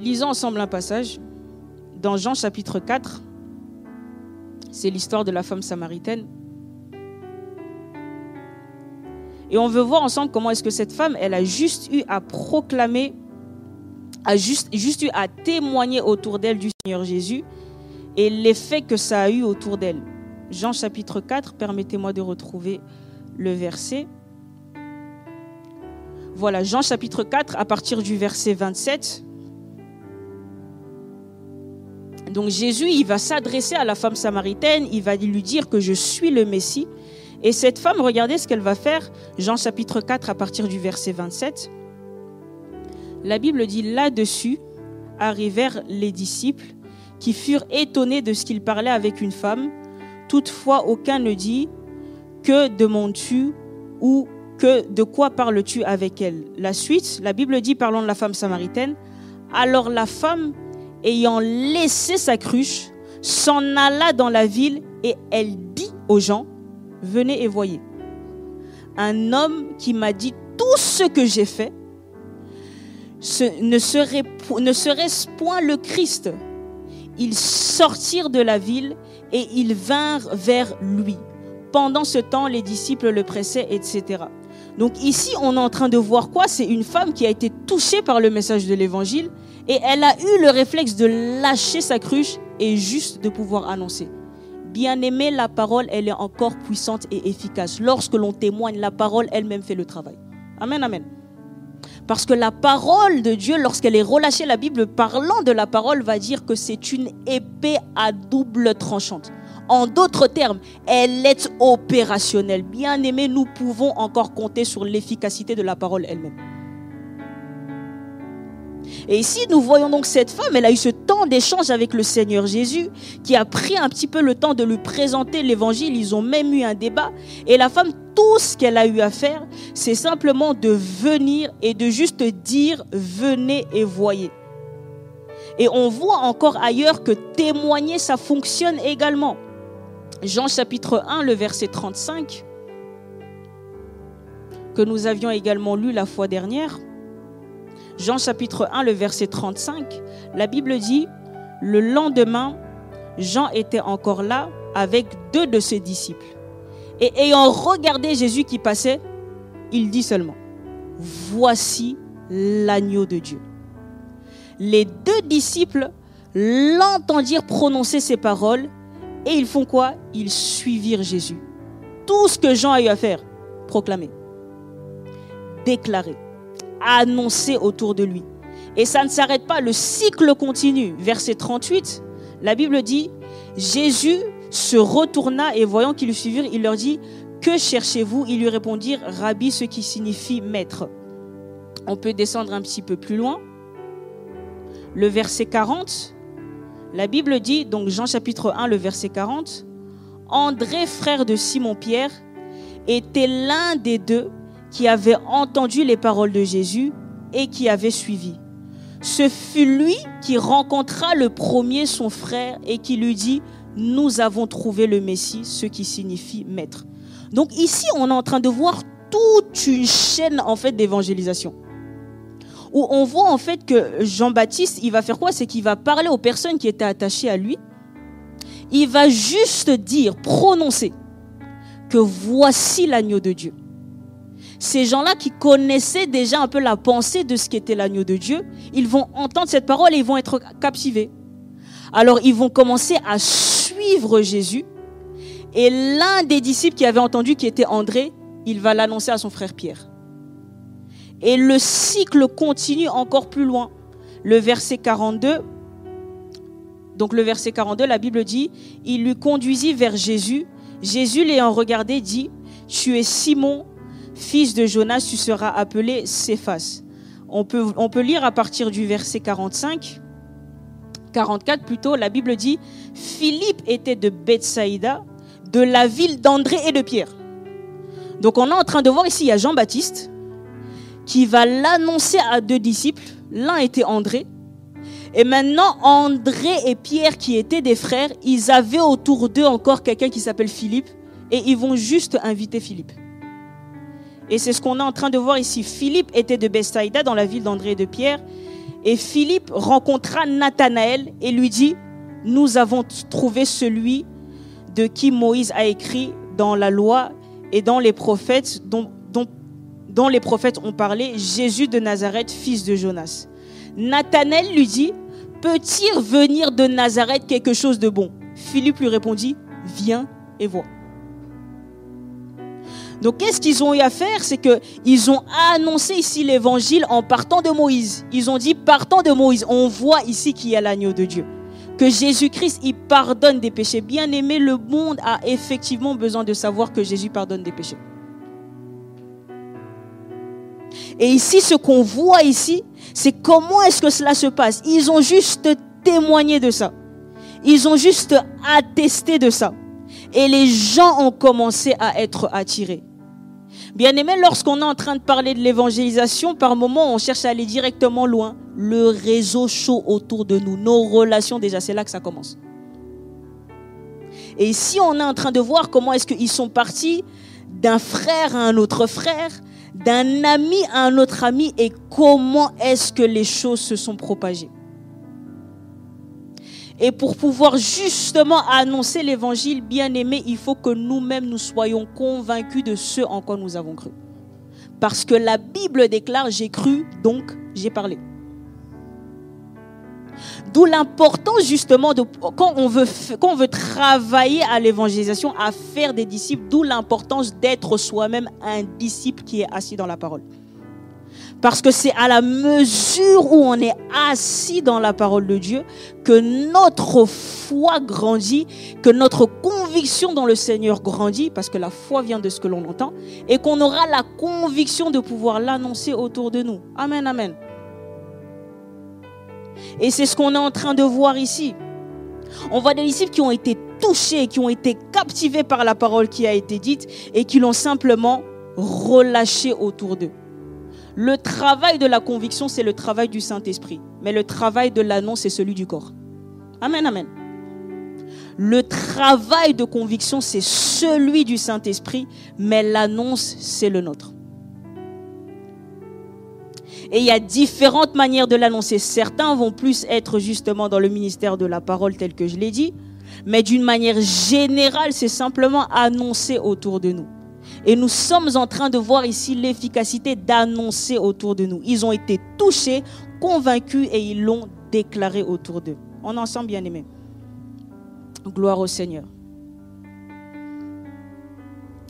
Lisons ensemble un passage dans Jean chapitre 4. C'est l'histoire de la femme samaritaine. Et on veut voir ensemble comment est-ce que cette femme, elle a juste eu à proclamer, a juste eu à témoigner autour d'elle du Seigneur Jésus et l'effet que ça a eu autour d'elle. Jean chapitre 4, permettez-moi de retrouver le verset. Voilà, Jean chapitre 4, à partir du verset 27. Donc Jésus, il va s'adresser à la femme samaritaine, il va lui dire que je suis le Messie. Et cette femme, regardez ce qu'elle va faire. Jean chapitre 4 à partir du verset 27. La Bible dit, là-dessus arrivèrent les disciples qui furent étonnés de ce qu'il parlait avec une femme. Toutefois, aucun ne dit, que demandes-tu ou que de quoi parles-tu avec elle? La suite, la Bible dit, parlons de la femme samaritaine. Alors la femme, ayant laissé sa cruche, s'en alla dans la ville et elle dit aux gens, venez et voyez. Un homme qui m'a dit tout ce que j'ai fait, ne serait-ce point le Christ? Ils sortirent de la ville et ils vinrent vers lui. Pendant ce temps, les disciples le pressaient, etc. Donc ici, on est en train de voir quoi? C'est une femme qui a été touchée par le message de l'évangile et elle a eu le réflexe de lâcher sa cruche et juste de pouvoir annoncer. Bien-aimé, la parole, elle est encore puissante et efficace. Lorsque l'on témoigne, la parole elle-même fait le travail. Amen, amen. Parce que la parole de Dieu, lorsqu'elle est relâchée, la Bible parlant de la parole va dire que c'est une épée à double tranchante. En d'autres termes, elle est opérationnelle. Bien-aimé, nous pouvons encore compter sur l'efficacité de la parole elle-même. Et ici, nous voyons donc cette femme, elle a eu ce temps d'échange avec le Seigneur Jésus, qui a pris un petit peu le temps de lui présenter l'évangile. Ils ont même eu un débat. Et la femme, tout ce qu'elle a eu à faire, c'est simplement de venir et de juste dire, venez et voyez. Et on voit encore ailleurs que témoigner, ça fonctionne également. Jean chapitre 1, le verset 35, que nous avions également lu la fois dernière. Jean chapitre 1, le verset 35, la Bible dit, le lendemain, Jean était encore là avec 2 de ses disciples. Et ayant regardé Jésus qui passait, il dit seulement, voici l'agneau de Dieu. Les 2 disciples l'entendirent prononcer ces paroles et ils font quoi? Ils suivirent Jésus. Tout ce que Jean a eu à faire, proclamer, déclarer, annoncer autour de lui. Et ça ne s'arrête pas, le cycle continue. Verset 38, la Bible dit, Jésus se retourna et voyant qu'ils le suivirent, il leur dit, que cherchez-vous? Ils lui répondirent, Rabbi, ce qui signifie maître. On peut descendre un petit peu plus loin. Le verset 40, la Bible dit, donc Jean chapitre 1, le verset 40, André, frère de Simon-Pierre, était l'un des 2 qui avait entendu les paroles de Jésus et qui avait suivi. Ce fut lui qui rencontra le premier son frère et qui lui dit, nous avons trouvé le Messie, ce qui signifie maître. Donc ici, on est en train de voir toute une chaîne en fait d'évangélisation. Où on voit en fait que Jean-Baptiste, il va faire quoi? C'est qu'il va parler aux personnes qui étaient attachées à lui. Il va juste dire, prononcer que voici l'agneau de Dieu. Ces gens-là qui connaissaient déjà un peu la pensée de ce qu'était l'agneau de Dieu, ils vont entendre cette parole et ils vont être captivés. Alors ils vont commencer à suivre Jésus. Et l'un des disciples qui avait entendu, qui était André, il va l'annoncer à son frère Pierre. Et le cycle continue encore plus loin. Le verset 42, donc le verset 42, la Bible dit, il lui conduisit vers Jésus. Jésus l'ayant regardé dit, tu es Simon, fils de Jonas, tu seras appelé Céphas. On peut lire à partir du verset 44 plutôt, la Bible dit, Philippe était de Bethsaïda, de la ville d'André et de Pierre. Donc on est en train de voir ici, il y a Jean-Baptiste qui va l'annoncer à 2 disciples. L'un était André. Et maintenant, André et Pierre, qui étaient des frères, ils avaient autour d'eux encore quelqu'un qui s'appelle Philippe. Et ils vont juste inviter Philippe. Et c'est ce qu'on est en train de voir ici. Philippe était de Bethsaïda, dans la ville d'André et de Pierre. Et Philippe rencontra Nathanaël et lui dit, « Nous avons trouvé celui de qui Moïse a écrit dans la loi et dans les prophètes, dont les prophètes ont parlé, Jésus de Nazareth, fils de Jonas. » Nathanaël lui dit, « Peut-il venir de Nazareth quelque chose de bon ?» Philippe lui répondit, « Viens et vois. » Donc, qu'est-ce qu'ils ont eu à faire? C'est qu'ils ont annoncé ici l'évangile en partant de Moïse. Ils ont dit, partant de Moïse, on voit ici qu'il y a l'agneau de Dieu. Que Jésus-Christ, il pardonne des péchés. Bien aimé, le monde a effectivement besoin de savoir que Jésus pardonne des péchés. Et ici, ce qu'on voit ici, c'est comment est-ce que cela se passe. Ils ont juste témoigné de ça. Ils ont juste attesté de ça. Et les gens ont commencé à être attirés. Bien aimé, lorsqu'on est en train de parler de l'évangélisation, par moments, on cherche à aller directement loin. Le réseau chaud autour de nous, nos relations, déjà, c'est là que ça commence. Et ici, on est en train de voir comment est-ce qu'ils sont partis d'un frère à un autre frère, d'un ami à un autre ami, et comment est-ce que les choses se sont propagées. Et pour pouvoir justement annoncer l'évangile, bien aimé, il faut que nous-mêmes nous soyons convaincus de ce en quoi nous avons cru. Parce que la Bible déclare, j'ai cru, donc j'ai parlé. D'où l'importance justement, quand on veut travailler à l'évangélisation, à faire des disciples, d'où l'importance d'être soi-même un disciple qui est assis dans la parole. Parce que c'est à la mesure où on est assis dans la parole de Dieu que notre foi grandit, que notre conviction dans le Seigneur grandit, parce que la foi vient de ce que l'on entend, et qu'on aura la conviction de pouvoir l'annoncer autour de nous. Amen, amen. Et c'est ce qu'on est en train de voir ici. On voit des disciples qui ont été touchés, qui ont été captivés par la parole qui a été dite et qui l'ont simplement relâchée autour d'eux. Le travail de la conviction, c'est le travail du Saint-Esprit. Mais le travail de l'annonce, c'est celui du corps. Amen, amen. Le travail de conviction, c'est celui du Saint-Esprit, mais l'annonce, c'est le nôtre. Et il y a différentes manières de l'annoncer. Certains vont plus être justement dans le ministère de la parole, tel que je l'ai dit. Mais d'une manière générale, c'est simplement annoncer autour de nous. Et nous sommes en train de voir ici l'efficacité d'annoncer autour de nous. Ils ont été touchés, convaincus et ils l'ont déclaré autour d'eux. On est ensemble, bien-aimés. Gloire au Seigneur.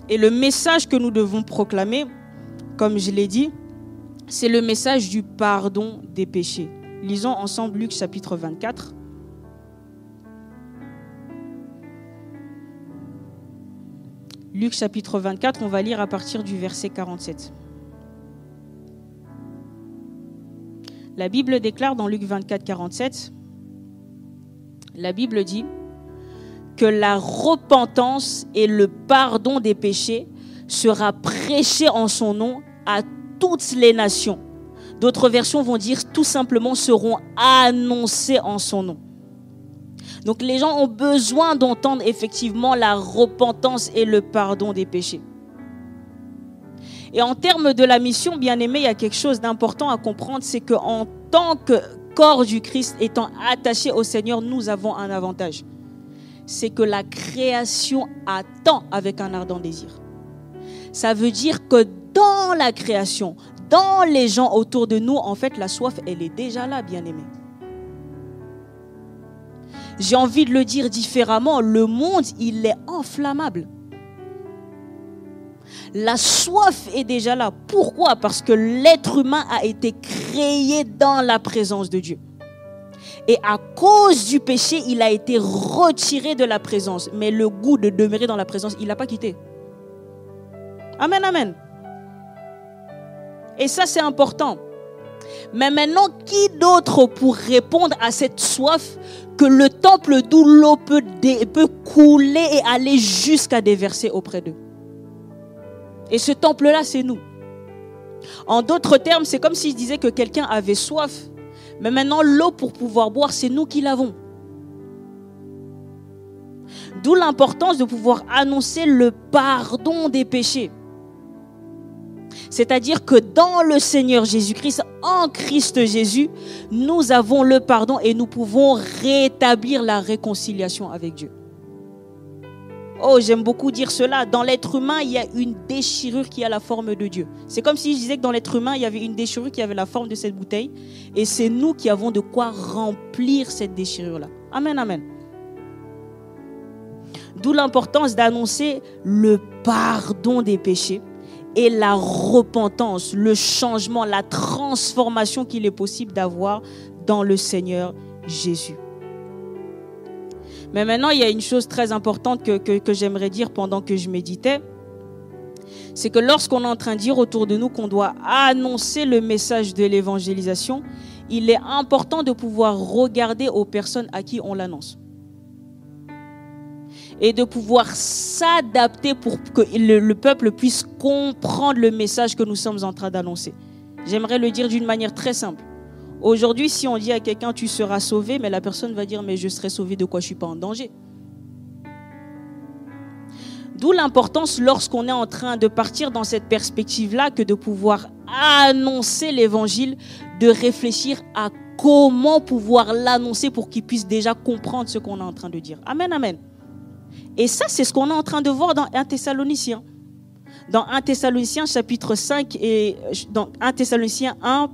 Et le message que nous devons proclamer, comme je l'ai dit, c'est le message du pardon des péchés. Lisons ensemble Luc chapitre 24. Luc chapitre 24, on va lire à partir du verset 47. La Bible déclare dans Luc 24, 47, la Bible dit que la repentance et le pardon des péchés sera prêché en son nom à toutes les nations. D'autres versions vont dire tout simplement seront annoncés en son nom. Donc les gens ont besoin d'entendre effectivement la repentance et le pardon des péchés. Et en termes de la mission, bien aimé, il y a quelque chose d'important à comprendre, c'est qu'en tant que corps du Christ, étant attaché au Seigneur, nous avons un avantage. C'est que la création attend avec un ardent désir. Ça veut dire que dans la création, dans les gens autour de nous, en fait, la soif, elle est déjà là, bien aimé. J'ai envie de le dire différemment, le monde, il est inflammable. La soif est déjà là. Pourquoi? Parce que l'être humain a été créé dans la présence de Dieu. Et à cause du péché, il a été retiré de la présence. Mais le goût de demeurer dans la présence, il n'a pas quitté. Amen, amen. Et ça, c'est important. Mais maintenant, qui d'autre pour répondre à cette soif que le temple d'où l'eau peut couler et aller jusqu'à déverser auprès d'eux? Et ce temple-là, c'est nous. En d'autres termes, c'est comme si je disais que quelqu'un avait soif. Mais maintenant, l'eau pour pouvoir boire, c'est nous qui l'avons. D'où l'importance de pouvoir annoncer le pardon des péchés. C'est-à-dire que dans le Seigneur Jésus-Christ, en Christ Jésus, nous avons le pardon et nous pouvons rétablir la réconciliation avec Dieu. Oh, j'aime beaucoup dire cela. Dans l'être humain, il y a une déchirure qui a la forme de Dieu. C'est comme si je disais que dans l'être humain, il y avait une déchirure qui avait la forme de cette bouteille. Et c'est nous qui avons de quoi remplir cette déchirure-là. Amen, amen. D'où l'importance d'annoncer le pardon des péchés et la repentance, le changement, la transformation qu'il est possible d'avoir dans le Seigneur Jésus. Mais maintenant, il y a une chose très importante que j'aimerais dire pendant que je méditais. C'est que lorsqu'on est en train de dire autour de nous qu'on doit annoncer le message de l'évangélisation, il est important de pouvoir regarder aux personnes à qui on l'annonce. Et de pouvoir s'adapter pour que le peuple puisse comprendre le message que nous sommes en train d'annoncer. J'aimerais le dire d'une manière très simple. Aujourd'hui, si on dit à quelqu'un « tu seras sauvé », mais la personne va dire « mais je serai sauvé de quoi, je ne suis pas en danger ». D'où l'importance lorsqu'on est en train de partir dans cette perspective-là que de pouvoir annoncer l'évangile, de réfléchir à comment pouvoir l'annoncer pour qu'il puisse déjà comprendre ce qu'on est en train de dire. Amen, amen. Et ça, c'est ce qu'on est en train de voir dans 1 Thessaloniciens. Dans 1 Thessaloniciens chapitre 5 et dans 1 Thessaloniciens 1,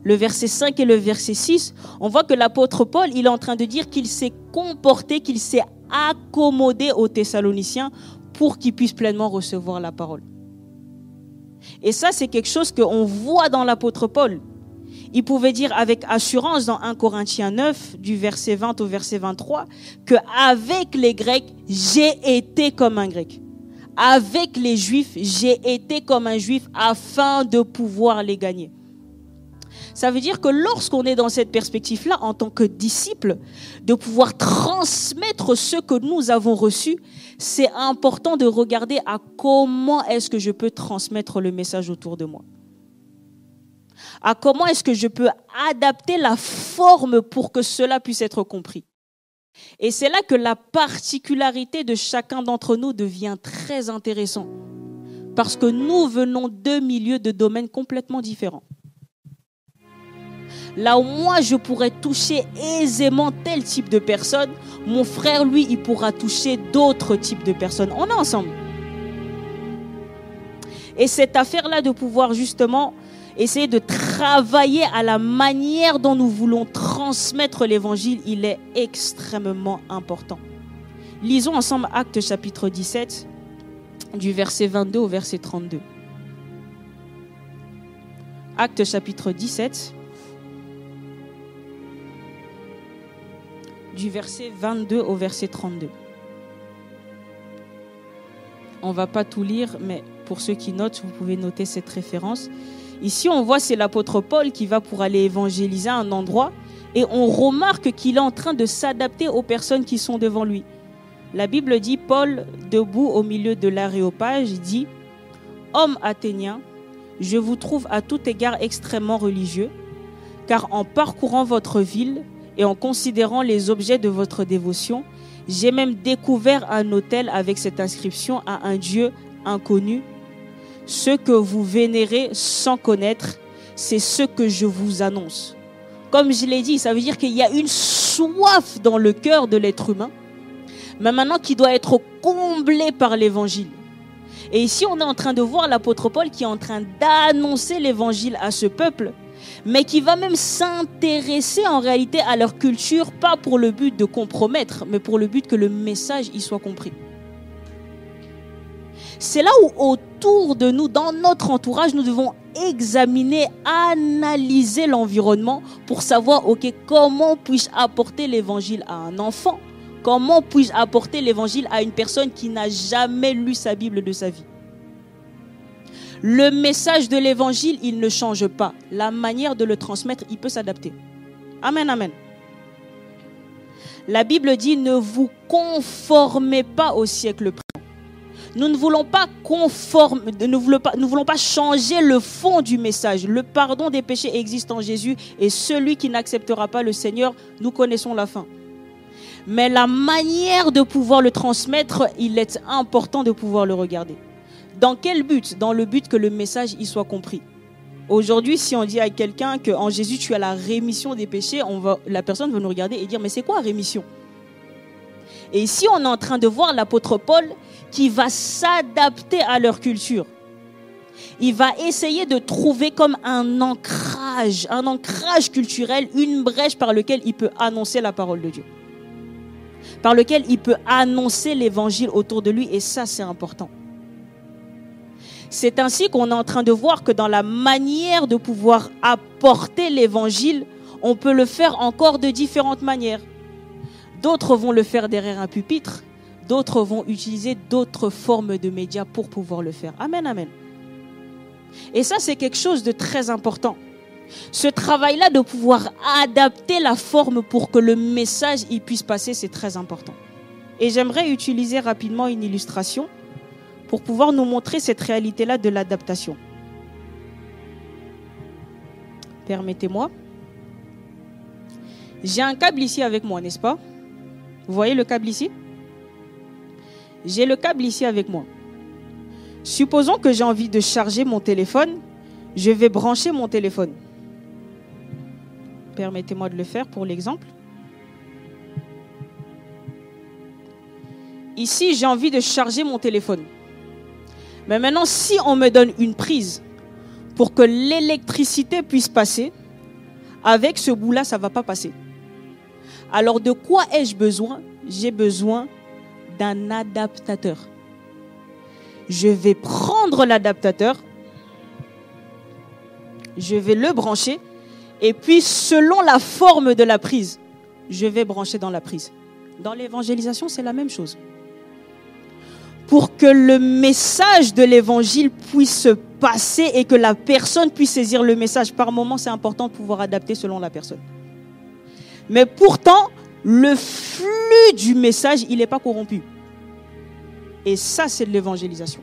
le verset 5 et le verset 6, on voit que l'apôtre Paul, il est en train de dire qu'il s'est comporté, qu'il s'est accommodé aux Thessaloniciens pour qu'ils puissent pleinement recevoir la parole. Et ça, c'est quelque chose qu'on voit dans l'apôtre Paul. Il pouvait dire avec assurance dans 1 Corinthiens 9, du verset 20 au verset 23, qu'avec les Grecs, j'ai été comme un Grec. Avec les Juifs, j'ai été comme un Juif afin de pouvoir les gagner. Ça veut dire que lorsqu'on est dans cette perspective-là, en tant que disciple, de pouvoir transmettre ce que nous avons reçu, c'est important de regarder à comment est-ce que je peux transmettre le message autour de moi. À comment est-ce que je peux adapter la forme pour que cela puisse être compris. Et c'est là que la particularité de chacun d'entre nous devient très intéressant. Parce que nous venons de milieux, de domaines complètement différents. Là où moi, je pourrais toucher aisément tel type de personne, mon frère, lui, il pourra toucher d'autres types de personnes. On est ensemble. Et cette affaire-là de pouvoir justement essayer de travailler à la manière dont nous voulons transmettre l'évangile, il est extrêmement important. Lisons ensemble Actes chapitre 17, du verset 22 au verset 32. Actes chapitre 17, du verset 22 au verset 32. On ne va pas tout lire, mais pour ceux qui notent, vous pouvez noter cette référence. Ici, on voit c'est l'apôtre Paul qui va pour aller évangéliser un endroit et on remarque qu'il est en train de s'adapter aux personnes qui sont devant lui. La Bible dit, Paul, debout au milieu de l'aréopage, dit « Hommes athéniens, je vous trouve à tout égard extrêmement religieux, car en parcourant votre ville et en considérant les objets de votre dévotion, j'ai même découvert un autel avec cette inscription à un Dieu inconnu. Ce que vous vénérez sans connaître, c'est ce que je vous annonce. » Comme je l'ai dit, ça veut dire qu'il y a une soif dans le cœur de l'être humain, mais maintenant qui doit être comblée par l'évangile. Et ici, on est en train de voir l'apôtre Paul qui est en train d'annoncer l'évangile à ce peuple, mais qui va même s'intéresser en réalité à leur culture, pas pour le but de compromettre, mais pour le but que le message y soit compris. C'est là où autour de nous, dans notre entourage, nous devons examiner, analyser l'environnement pour savoir, ok, comment puis-je apporter l'évangile à un enfant? Comment puis-je apporter l'évangile à une personne qui n'a jamais lu sa Bible de sa vie? Le message de l'évangile, il ne change pas. La manière de le transmettre, il peut s'adapter. Amen, amen. La Bible dit, ne vous conformez pas au siècle présent. Nous ne voulons pas nous voulons pas changer le fond du message. Le pardon des péchés existe en Jésus et celui qui n'acceptera pas le Seigneur, nous connaissons la fin. Mais la manière de pouvoir le transmettre, il est important de pouvoir le regarder. Dans quel but? Dans le but que le message y soit compris. Aujourd'hui, si on dit à quelqu'un qu'en Jésus, tu as la rémission des péchés, la personne va nous regarder et dire, mais c'est quoi rémission? Et ici, on est en train de voir l'apôtre Paul qui va s'adapter à leur culture. Il va essayer de trouver comme un ancrage culturel, une brèche par laquelle il peut annoncer la parole de Dieu. Par lequel il peut annoncer l'évangile autour de lui, et ça, c'est important. C'est ainsi qu'on est en train de voir que dans la manière de pouvoir apporter l'évangile, on peut le faire encore de différentes manières. D'autres vont le faire derrière un pupitre, d'autres vont utiliser d'autres formes de médias pour pouvoir le faire. Amen, amen. Et ça, c'est quelque chose de très important. Ce travail-là de pouvoir adapter la forme pour que le message y puisse passer, c'est très important. Et j'aimerais utiliser rapidement une illustration pour pouvoir nous montrer cette réalité-là de l'adaptation. Permettez-moi. J'ai un câble ici avec moi, n'est-ce pas? Vous voyez le câble ici? J'ai le câble ici avec moi. Supposons que j'ai envie de charger mon téléphone, je vais brancher mon téléphone. Permettez-moi de le faire pour l'exemple. Ici, j'ai envie de charger mon téléphone. Mais maintenant, si on me donne une prise pour que l'électricité puisse passer, avec ce bout-là, ça ne va pas passer. Alors, de quoi ai-je besoin? J'ai besoin d'un adaptateur. Je vais prendre l'adaptateur, je vais le brancher, et puis selon la forme de la prise, je vais brancher dans la prise. Dans l'évangélisation, c'est la même chose. Pour que le message de l'évangile puisse se passer et que la personne puisse saisir le message, par moment, c'est important de pouvoir adapter selon la personne. Mais pourtant, le flux du message, il n'est pas corrompu. Et ça, c'est de l'évangélisation.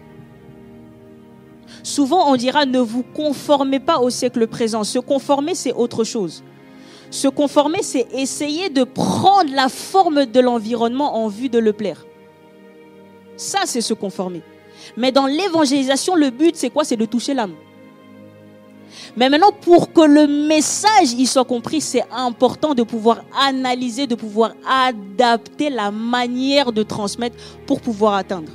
Souvent, on dira, ne vous conformez pas au siècle présent. Se conformer, c'est autre chose. Se conformer, c'est essayer de prendre la forme de l'environnement en vue de le plaire. Ça, c'est se conformer. Mais dans l'évangélisation, le but, c'est quoi? C'est de toucher l'âme. Mais maintenant, pour que le message y soit compris, c'est important de pouvoir analyser, de pouvoir adapter la manière de transmettre pour pouvoir atteindre.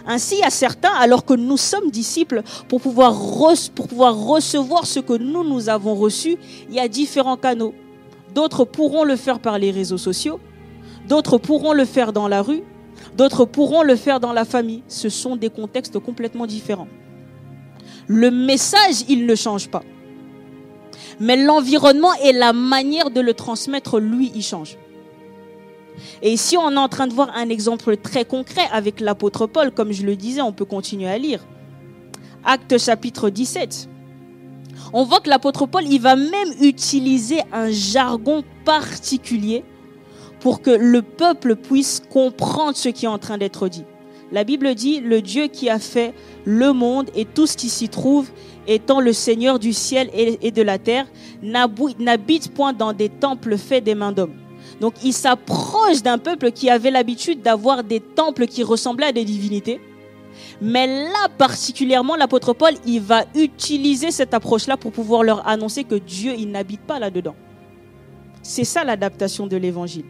Ainsi, il y a certains, alors que nous sommes disciples, pour pouvoir recevoir ce que nous avons reçu, il y a différents canaux. D'autres pourront le faire par les réseaux sociaux, d'autres pourront le faire dans la rue, d'autres pourront le faire dans la famille. Ce sont des contextes complètement différents. Le message, il ne change pas. Mais l'environnement et la manière de le transmettre, lui, il change. Et ici, on est en train de voir un exemple très concret avec l'apôtre Paul. Comme je le disais, on peut continuer à lire. Actes chapitre 17. On voit que l'apôtre Paul, il va même utiliser un jargon particulier pour que le peuple puisse comprendre ce qui est en train d'être dit. La Bible dit, le Dieu qui a fait le monde et tout ce qui s'y trouve, étant le Seigneur du ciel et de la terre, n'habite point dans des temples faits des mains d'hommes. Donc il s'approche d'un peuple qui avait l'habitude d'avoir des temples qui ressemblaient à des divinités. Mais là, particulièrement, l'apôtre Paul, il va utiliser cette approche-là pour pouvoir leur annoncer que Dieu, il n'habite pas là-dedans. C'est ça l'adaptation de l'évangile.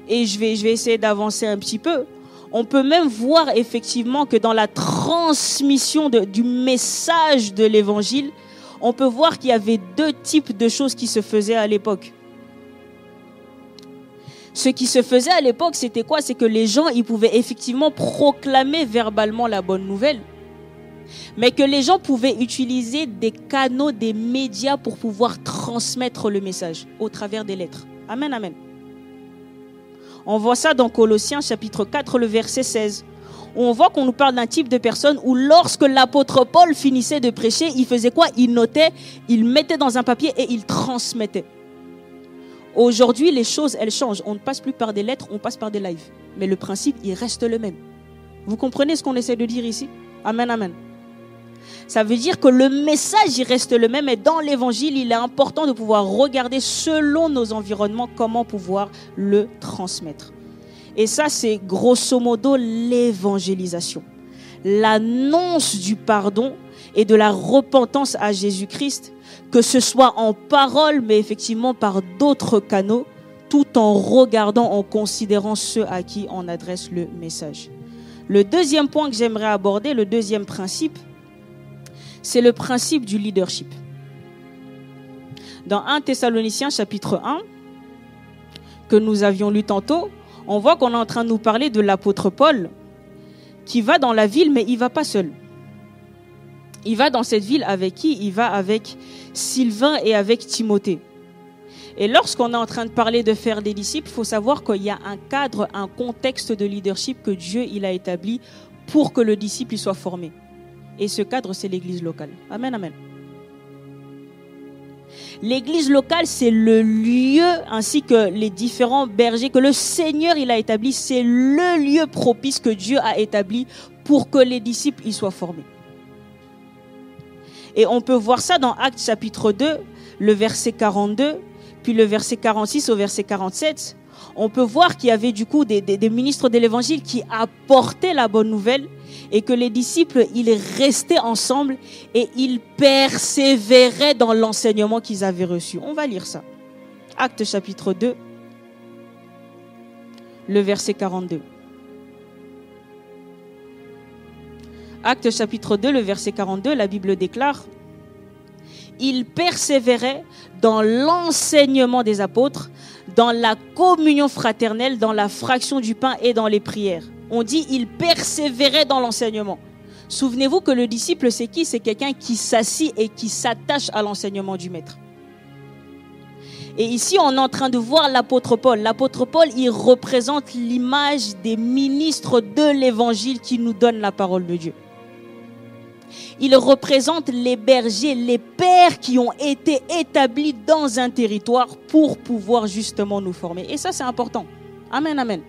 Et je vais essayer d'avancer un petit peu. On peut même voir effectivement que dans la transmission du message de l'évangile, on peut voir qu'il y avait deux types de choses qui se faisaient à l'époque. Ce qui se faisait à l'époque, c'était quoi? C'est que les gens, ils pouvaient effectivement proclamer verbalement la bonne nouvelle, mais que les gens pouvaient utiliser des canaux, des médias pour pouvoir transmettre le message au travers des lettres. Amen, amen. On voit ça dans Colossiens chapitre 4, le verset 16. Où on voit qu'on nous parle d'un type de personne où lorsque l'apôtre Paul finissait de prêcher, il faisait quoi? Il notait, il mettait dans un papier et il transmettait. Aujourd'hui, les choses, elles changent. On ne passe plus par des lettres, on passe par des lives. Mais le principe, il reste le même. Vous comprenez ce qu'on essaie de dire ici? Amen, amen. Ça veut dire que le message, il reste le même. Et dans l'évangile, il est important de pouvoir regarder selon nos environnements comment pouvoir le transmettre. Et ça, c'est grosso modo l'évangélisation. L'annonce du pardon et de la repentance à Jésus-Christ, que ce soit en parole, mais effectivement par d'autres canaux, tout en regardant, en considérant ceux à qui on adresse le message. Le deuxième point que j'aimerais aborder, le deuxième principe, c'est le principe du leadership. Dans 1 Thessaloniciens chapitre 1, que nous avions lu tantôt, on voit qu'on est en train de nous parler de l'apôtre Paul, qui va dans la ville, mais il ne va pas seul. Il va dans cette ville avec qui? Il va avec Sylvain et avec Timothée. Et lorsqu'on est en train de parler de faire des disciples, il faut savoir qu'il y a un cadre, un contexte de leadership que Dieu il a établi pour que le disciple il soit formé. Et ce cadre, c'est l'église locale. Amen, amen. L'église locale, c'est le lieu ainsi que les différents bergers que le Seigneur il a établi. C'est le lieu propice que Dieu a établi pour que les disciples y soient formés. Et on peut voir ça dans Actes chapitre 2, le verset 42, puis le verset 46 au verset 47. On peut voir qu'il y avait du coup des ministres de l'évangile qui apportaient la bonne nouvelle et que les disciples, ils restaient ensemble et ils persévéraient dans l'enseignement qu'ils avaient reçu. On va lire ça. Actes chapitre 2, le verset 42. Actes chapitre 2, le verset 42, la Bible déclare: ils persévéraient dans l'enseignement des apôtres, dans la communion fraternelle, dans la fraction du pain et dans les prières. On dit ils persévéraient dans l'enseignement. Souvenez-vous que le disciple, c'est qui? C'est quelqu'un qui s'assit et qui s'attache à l'enseignement du maître. Et ici, on est en train de voir l'apôtre Paul. L'apôtre Paul, il représente l'image des ministres de l'évangile qui nous donnent la parole de Dieu. Il représente les bergers, les pères qui ont été établis dans un territoire pour pouvoir justement nous former. Et ça, c'est important. Amen, amen.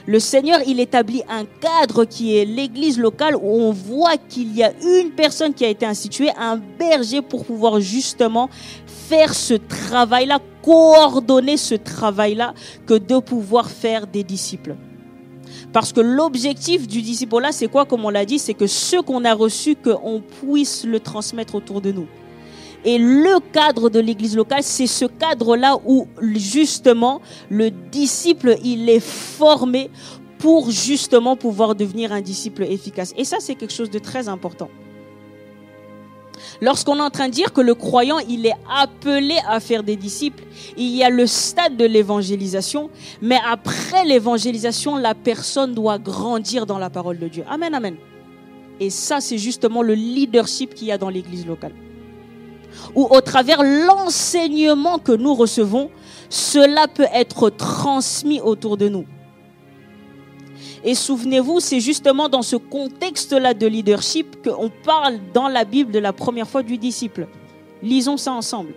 Le Seigneur, il établit un cadre qui est l'église locale où on voit qu'il y a une personne qui a été instituée, un berger pour pouvoir justement faire ce travail-là, coordonner ce travail-là, que de pouvoir faire des disciples. Parce que l'objectif du disciple-là, c'est quoi? Comme on l'a dit, c'est que ce qu'on a reçu, qu'on puisse le transmettre autour de nous. Et le cadre de l'église locale, c'est ce cadre-là où justement le disciple, il est formé pour justement pouvoir devenir un disciple efficace. Et ça, c'est quelque chose de très important. Lorsqu'on est en train de dire que le croyant, il est appelé à faire des disciples, il y a le stade de l'évangélisation, mais après l'évangélisation, la personne doit grandir dans la parole de Dieu. Amen, amen. Et ça, c'est justement le leadership qu'il y a dans l'église locale. Où au travers l'enseignement que nous recevons, cela peut être transmis autour de nous. Et souvenez-vous, c'est justement dans ce contexte-là de leadership qu'on parle dans la Bible de la première fois du disciple. Lisons ça ensemble.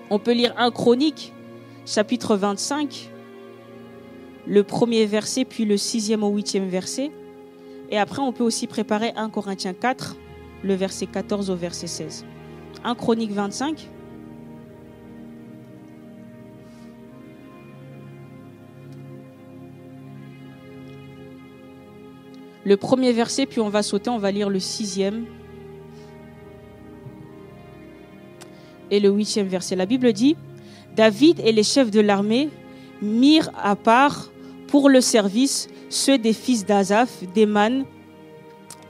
On peut lire 1 Chronique, chapitre 25, le premier verset, puis le 6e au 8e verset. Et après, on peut aussi préparer 1 Corinthiens 4, le verset 14 au verset 16. 1 Chronique 25. Le premier verset, puis on va sauter, on va lire le 6e et le 8e verset. La Bible dit: David et les chefs de l'armée mirent à part pour le service ceux des fils d'Asaph, d'Éman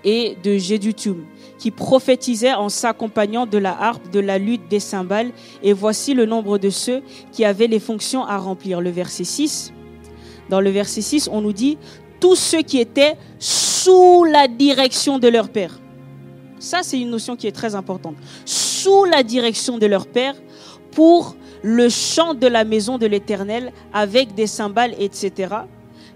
et de Jéduthun, qui prophétisaient en s'accompagnant de la harpe, de la lutte, des cymbales. Et voici le nombre de ceux qui avaient les fonctions à remplir. Le verset 6. Dans le verset 6, on nous dit: tous ceux qui étaient sous la direction de leur père. Ça, c'est une notion qui est très importante. Sous la direction de leur père pour le chant de la maison de l'Éternel avec des cymbales, etc.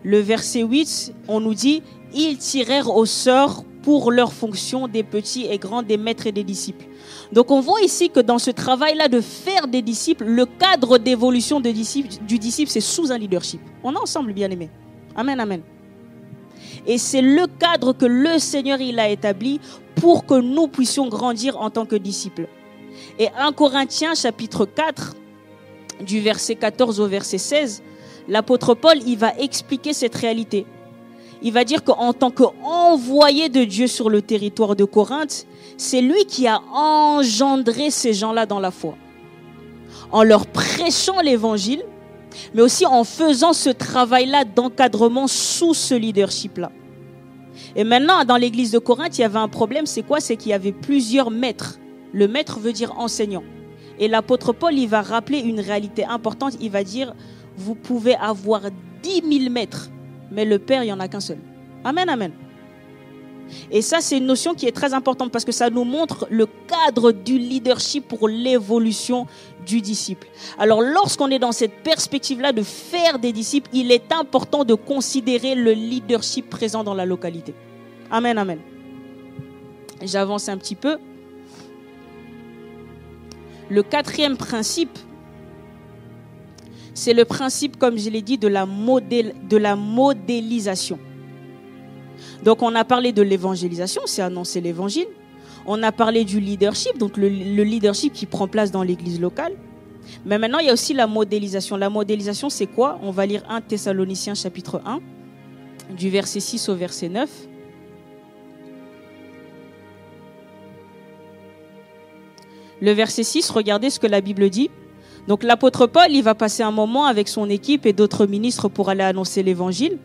Le verset 8, on nous dit: ils tirèrent au sort pour leur fonction des petits et grands, des maîtres et des disciples. Donc on voit ici que dans ce travail-là de faire des disciples, le cadre d'évolution du disciple, c'est sous un leadership. On est ensemble, bien-aimés. Amen, amen. Et c'est le cadre que le Seigneur il a établi pour que nous puissions grandir en tant que disciples. Et 1 Corinthiens chapitre 4, du verset 14 au verset 16, l'apôtre Paul, il va expliquer cette réalité. Il va dire qu'en tant qu'envoyé de Dieu sur le territoire de Corinthe, c'est lui qui a engendré ces gens-là dans la foi. En leur prêchant l'évangile, mais aussi en faisant ce travail-là d'encadrement sous ce leadership-là. Et maintenant, dans l'église de Corinthe, il y avait un problème, c'est quoi? C'est qu'il y avait plusieurs maîtres. Le maître veut dire enseignant. Et l'apôtre Paul, il va rappeler une réalité importante. Il va dire, vous pouvez avoir 10 000 maîtres, mais le Père, il n'y en a qu'un seul. Amen, amen. Et ça, c'est une notion qui est très importante parce que ça nous montre le cadre du leadership pour l'évolution du disciple. Alors, lorsqu'on est dans cette perspective-là de faire des disciples, il est important de considérer le leadership présent dans la localité. Amen, amen. J'avance un petit peu. Le quatrième principe, c'est le principe, comme je l'ai dit, de la modélisation. Donc, on a parlé de l'évangélisation, c'est annoncer l'évangile. On a parlé du leadership, donc le leadership qui prend place dans l'église locale. Mais maintenant, il y a aussi la modélisation. La modélisation, c'est quoi? On va lire 1 Thessaloniciens chapitre 1, du verset 6 au verset 9. Le verset 6, regardez ce que la Bible dit. Donc, l'apôtre Paul, il va passer un moment avec son équipe et d'autres ministres pour aller annoncer l'évangile.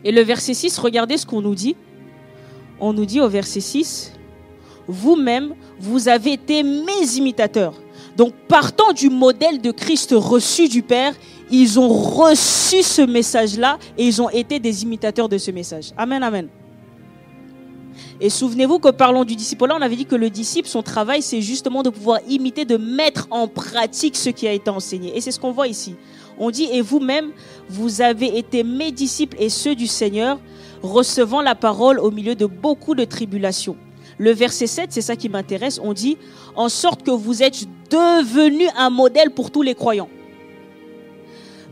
Et le verset 6, regardez ce qu'on nous dit. On nous dit au verset 6, « Vous-même, vous avez été mes imitateurs. » Donc, partant du modèle de Christ reçu du Père, ils ont reçu ce message-là et ils ont été des imitateurs de ce message. Amen, amen. Et souvenez-vous que parlons du disciple, là, on avait dit que le disciple, son travail, c'est justement de pouvoir imiter, de mettre en pratique ce qui a été enseigné. Et c'est ce qu'on voit ici. On dit, et vous-même, vous avez été mes disciples et ceux du Seigneur, recevant la parole au milieu de beaucoup de tribulations. Le verset 7, c'est ça qui m'intéresse, on dit, en sorte que vous êtes devenus un modèle pour tous les croyants.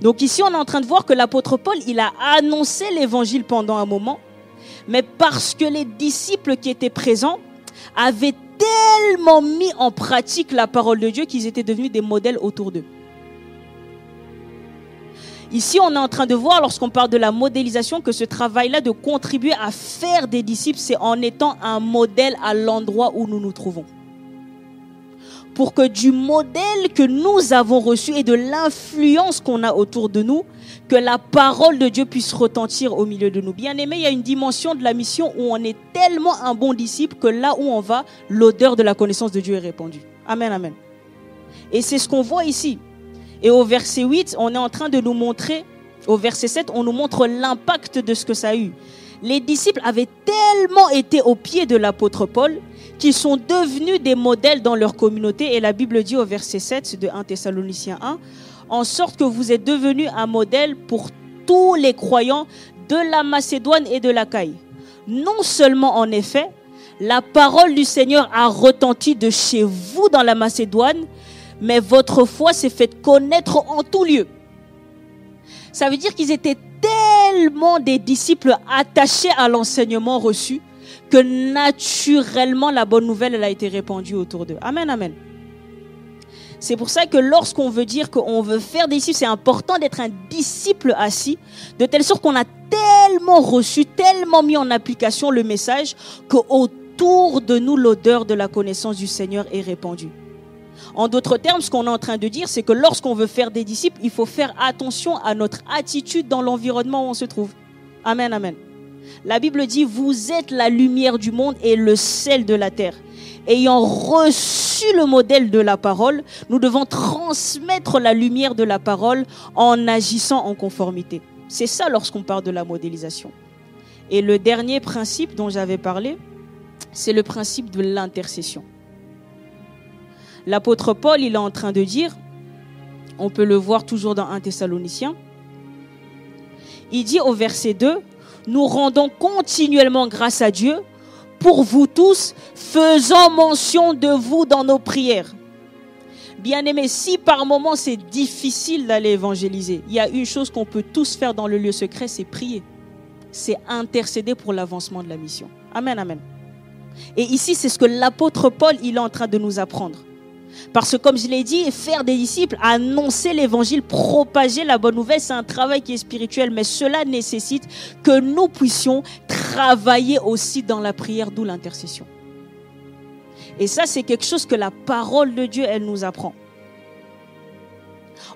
Donc ici, on est en train de voir que l'apôtre Paul, il a annoncé l'évangile pendant un moment, mais parce que les disciples qui étaient présents avaient tellement mis en pratique la parole de Dieu qu'ils étaient devenus des modèles autour d'eux. Ici, on est en train de voir, lorsqu'on parle de la modélisation, que ce travail-là de contribuer à faire des disciples, c'est en étant un modèle à l'endroit où nous nous trouvons. Pour que du modèle que nous avons reçu et de l'influence qu'on a autour de nous, que la parole de Dieu puisse retentir au milieu de nous. Bien-aimés, il y a une dimension de la mission où on est tellement un bon disciple que là où on va, l'odeur de la connaissance de Dieu est répandue. Amen, amen. Et c'est ce qu'on voit ici. Et au verset 8, on est en train de nous montrer, au verset 7, on nous montre l'impact de ce que ça a eu. Les disciples avaient tellement été au pied de l'apôtre Paul qu'ils sont devenus des modèles dans leur communauté. Et la Bible dit au verset 7 de 1 Thessaloniciens 1, en sorte que vous êtes devenus un modèle pour tous les croyants de la Macédoine et de l'Achaïe. Non seulement en effet, la parole du Seigneur a retenti de chez vous dans la Macédoine, mais votre foi s'est faite connaître en tout lieu. Ça veut dire qu'ils étaient tellement des disciples attachés à l'enseignement reçu que naturellement la bonne nouvelle elle a été répandue autour d'eux. Amen, amen. C'est pour ça que lorsqu'on veut dire qu'on veut faire des disciples, c'est important d'être un disciple assis, de telle sorte qu'on a tellement reçu, tellement mis en application le message qu'autour de nous l'odeur de la connaissance du Seigneur est répandue. En d'autres termes, ce qu'on est en train de dire, c'est que lorsqu'on veut faire des disciples, il faut faire attention à notre attitude dans l'environnement où on se trouve. Amen, amen. La Bible dit, vous êtes la lumière du monde et le sel de la terre. Ayant reçu le modèle de la parole, nous devons transmettre la lumière de la parole en agissant en conformité. C'est ça lorsqu'on parle de la modélisation. Et le dernier principe dont j'avais parlé, c'est le principe de l'intercession. L'apôtre Paul, il est en train de dire, on peut le voir toujours dans 1 Thessaloniciens, il dit au verset 2, « Nous rendons continuellement grâce à Dieu pour vous tous, faisant mention de vous dans nos prières. » Bien-aimés, si par moment c'est difficile d'aller évangéliser, il y a une chose qu'on peut tous faire dans le lieu secret, c'est prier. C'est intercéder pour l'avancement de la mission. Amen, amen. Et ici, c'est ce que l'apôtre Paul, il est en train de nous apprendre. Parce que comme je l'ai dit, faire des disciples, annoncer l'évangile, propager la bonne nouvelle, c'est un travail qui est spirituel. Mais cela nécessite que nous puissions travailler aussi dans la prière, d'où l'intercession. Et ça, c'est quelque chose que la parole de Dieu, elle nous apprend.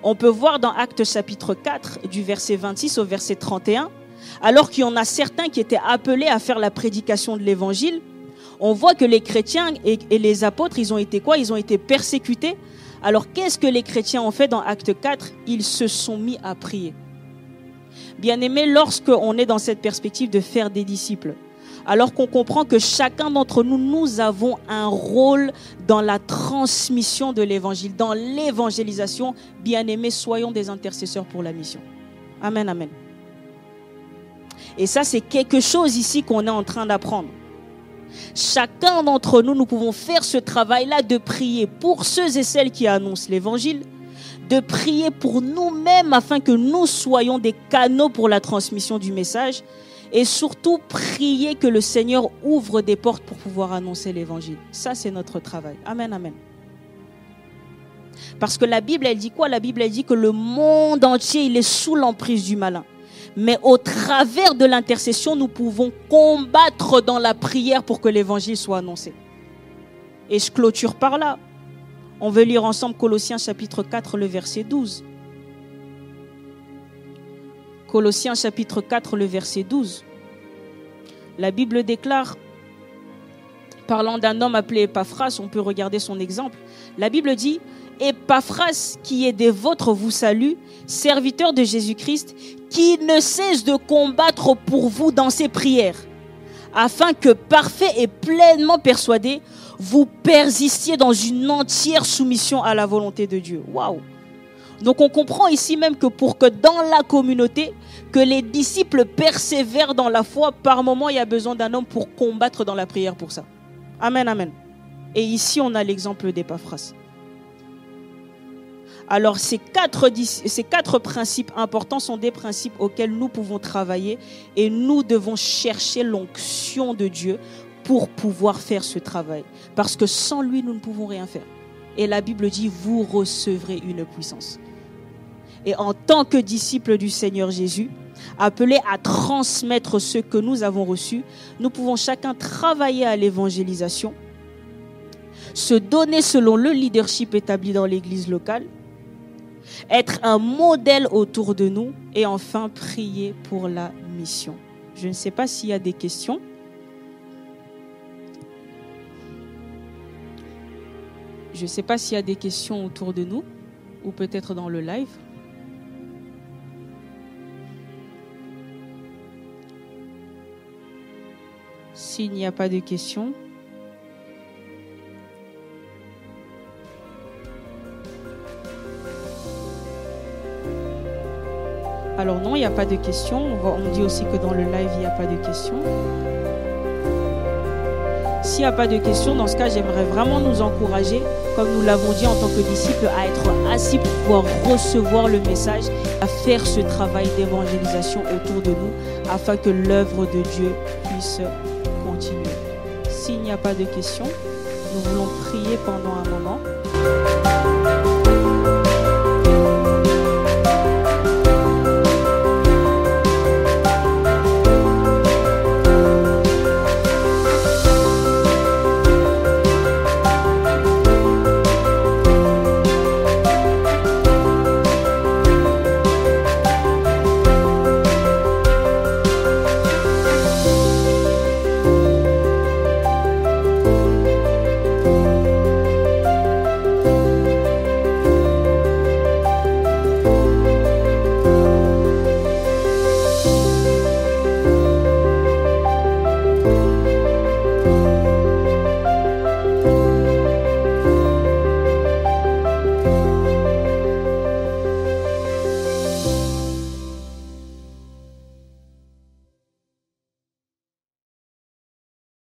On peut voir dans Actes chapitre 4, du verset 26 au verset 31, alors qu'il y en a certains qui étaient appelés à faire la prédication de l'évangile, on voit que les chrétiens et les apôtres, ils ont été quoi? Ils ont été persécutés. Alors, qu'est-ce que les chrétiens ont fait dans Acte 4? Ils se sont mis à prier. Bien-aimés, lorsqu'on est dans cette perspective de faire des disciples, alors qu'on comprend que chacun d'entre nous, nous avons un rôle dans la transmission de l'évangile, dans l'évangélisation, bien-aimés, soyons des intercesseurs pour la mission. Amen, amen. Et ça, c'est quelque chose ici qu'on est en train d'apprendre. Chacun d'entre nous, nous pouvons faire ce travail-là de prier pour ceux et celles qui annoncent l'évangile, de prier pour nous-mêmes afin que nous soyons des canaux pour la transmission du message et surtout prier que le Seigneur ouvre des portes pour pouvoir annoncer l'évangile. Ça, c'est notre travail. Amen, amen. Parce que la Bible, elle dit quoi? La Bible, elle dit que le monde entier, il est sous l'emprise du malin. Mais au travers de l'intercession, nous pouvons combattre dans la prière pour que l'évangile soit annoncé. Et je clôture par là. On veut lire ensemble Colossiens chapitre 4, le verset 12. Colossiens chapitre 4, le verset 12. La Bible déclare, parlant d'un homme appelé Epaphras, on peut regarder son exemple. La Bible dit, Epaphras, qui est des vôtres, vous salue, serviteur de Jésus-Christ, qui ne cesse de combattre pour vous dans ses prières, afin que, parfait et pleinement persuadé, vous persistiez dans une entière soumission à la volonté de Dieu. Waouh! Donc on comprend ici même que pour que dans la communauté, que les disciples persévèrent dans la foi, par moment il y a besoin d'un homme pour combattre dans la prière pour ça. Amen, amen. Et ici on a l'exemple d'Epaphras. Alors ces quatre principes importants sont des principes auxquels nous pouvons travailler et nous devons chercher l'onction de Dieu pour pouvoir faire ce travail. Parce que sans lui, nous ne pouvons rien faire. Et la Bible dit, vous recevrez une puissance. Et en tant que disciples du Seigneur Jésus, appelés à transmettre ce que nous avons reçu, nous pouvons chacun travailler à l'évangélisation, se donner selon le leadership établi dans l'église locale, être un modèle autour de nous et enfin prier pour la mission. Je ne sais pas s'il y a des questions. Je ne sais pas s'il y a des questions autour de nous ou peut-être dans le live. S'il n'y a pas de questions, alors non, il n'y a pas de questions. On dit aussi que dans le live, il n'y a pas de questions. S'il n'y a pas de questions, dans ce cas, j'aimerais vraiment nous encourager, comme nous l'avons dit en tant que disciples, à être assis pour pouvoir recevoir le message, à faire ce travail d'évangélisation autour de nous, afin que l'œuvre de Dieu puisse continuer. S'il n'y a pas de questions, nous voulons prier pendant un moment.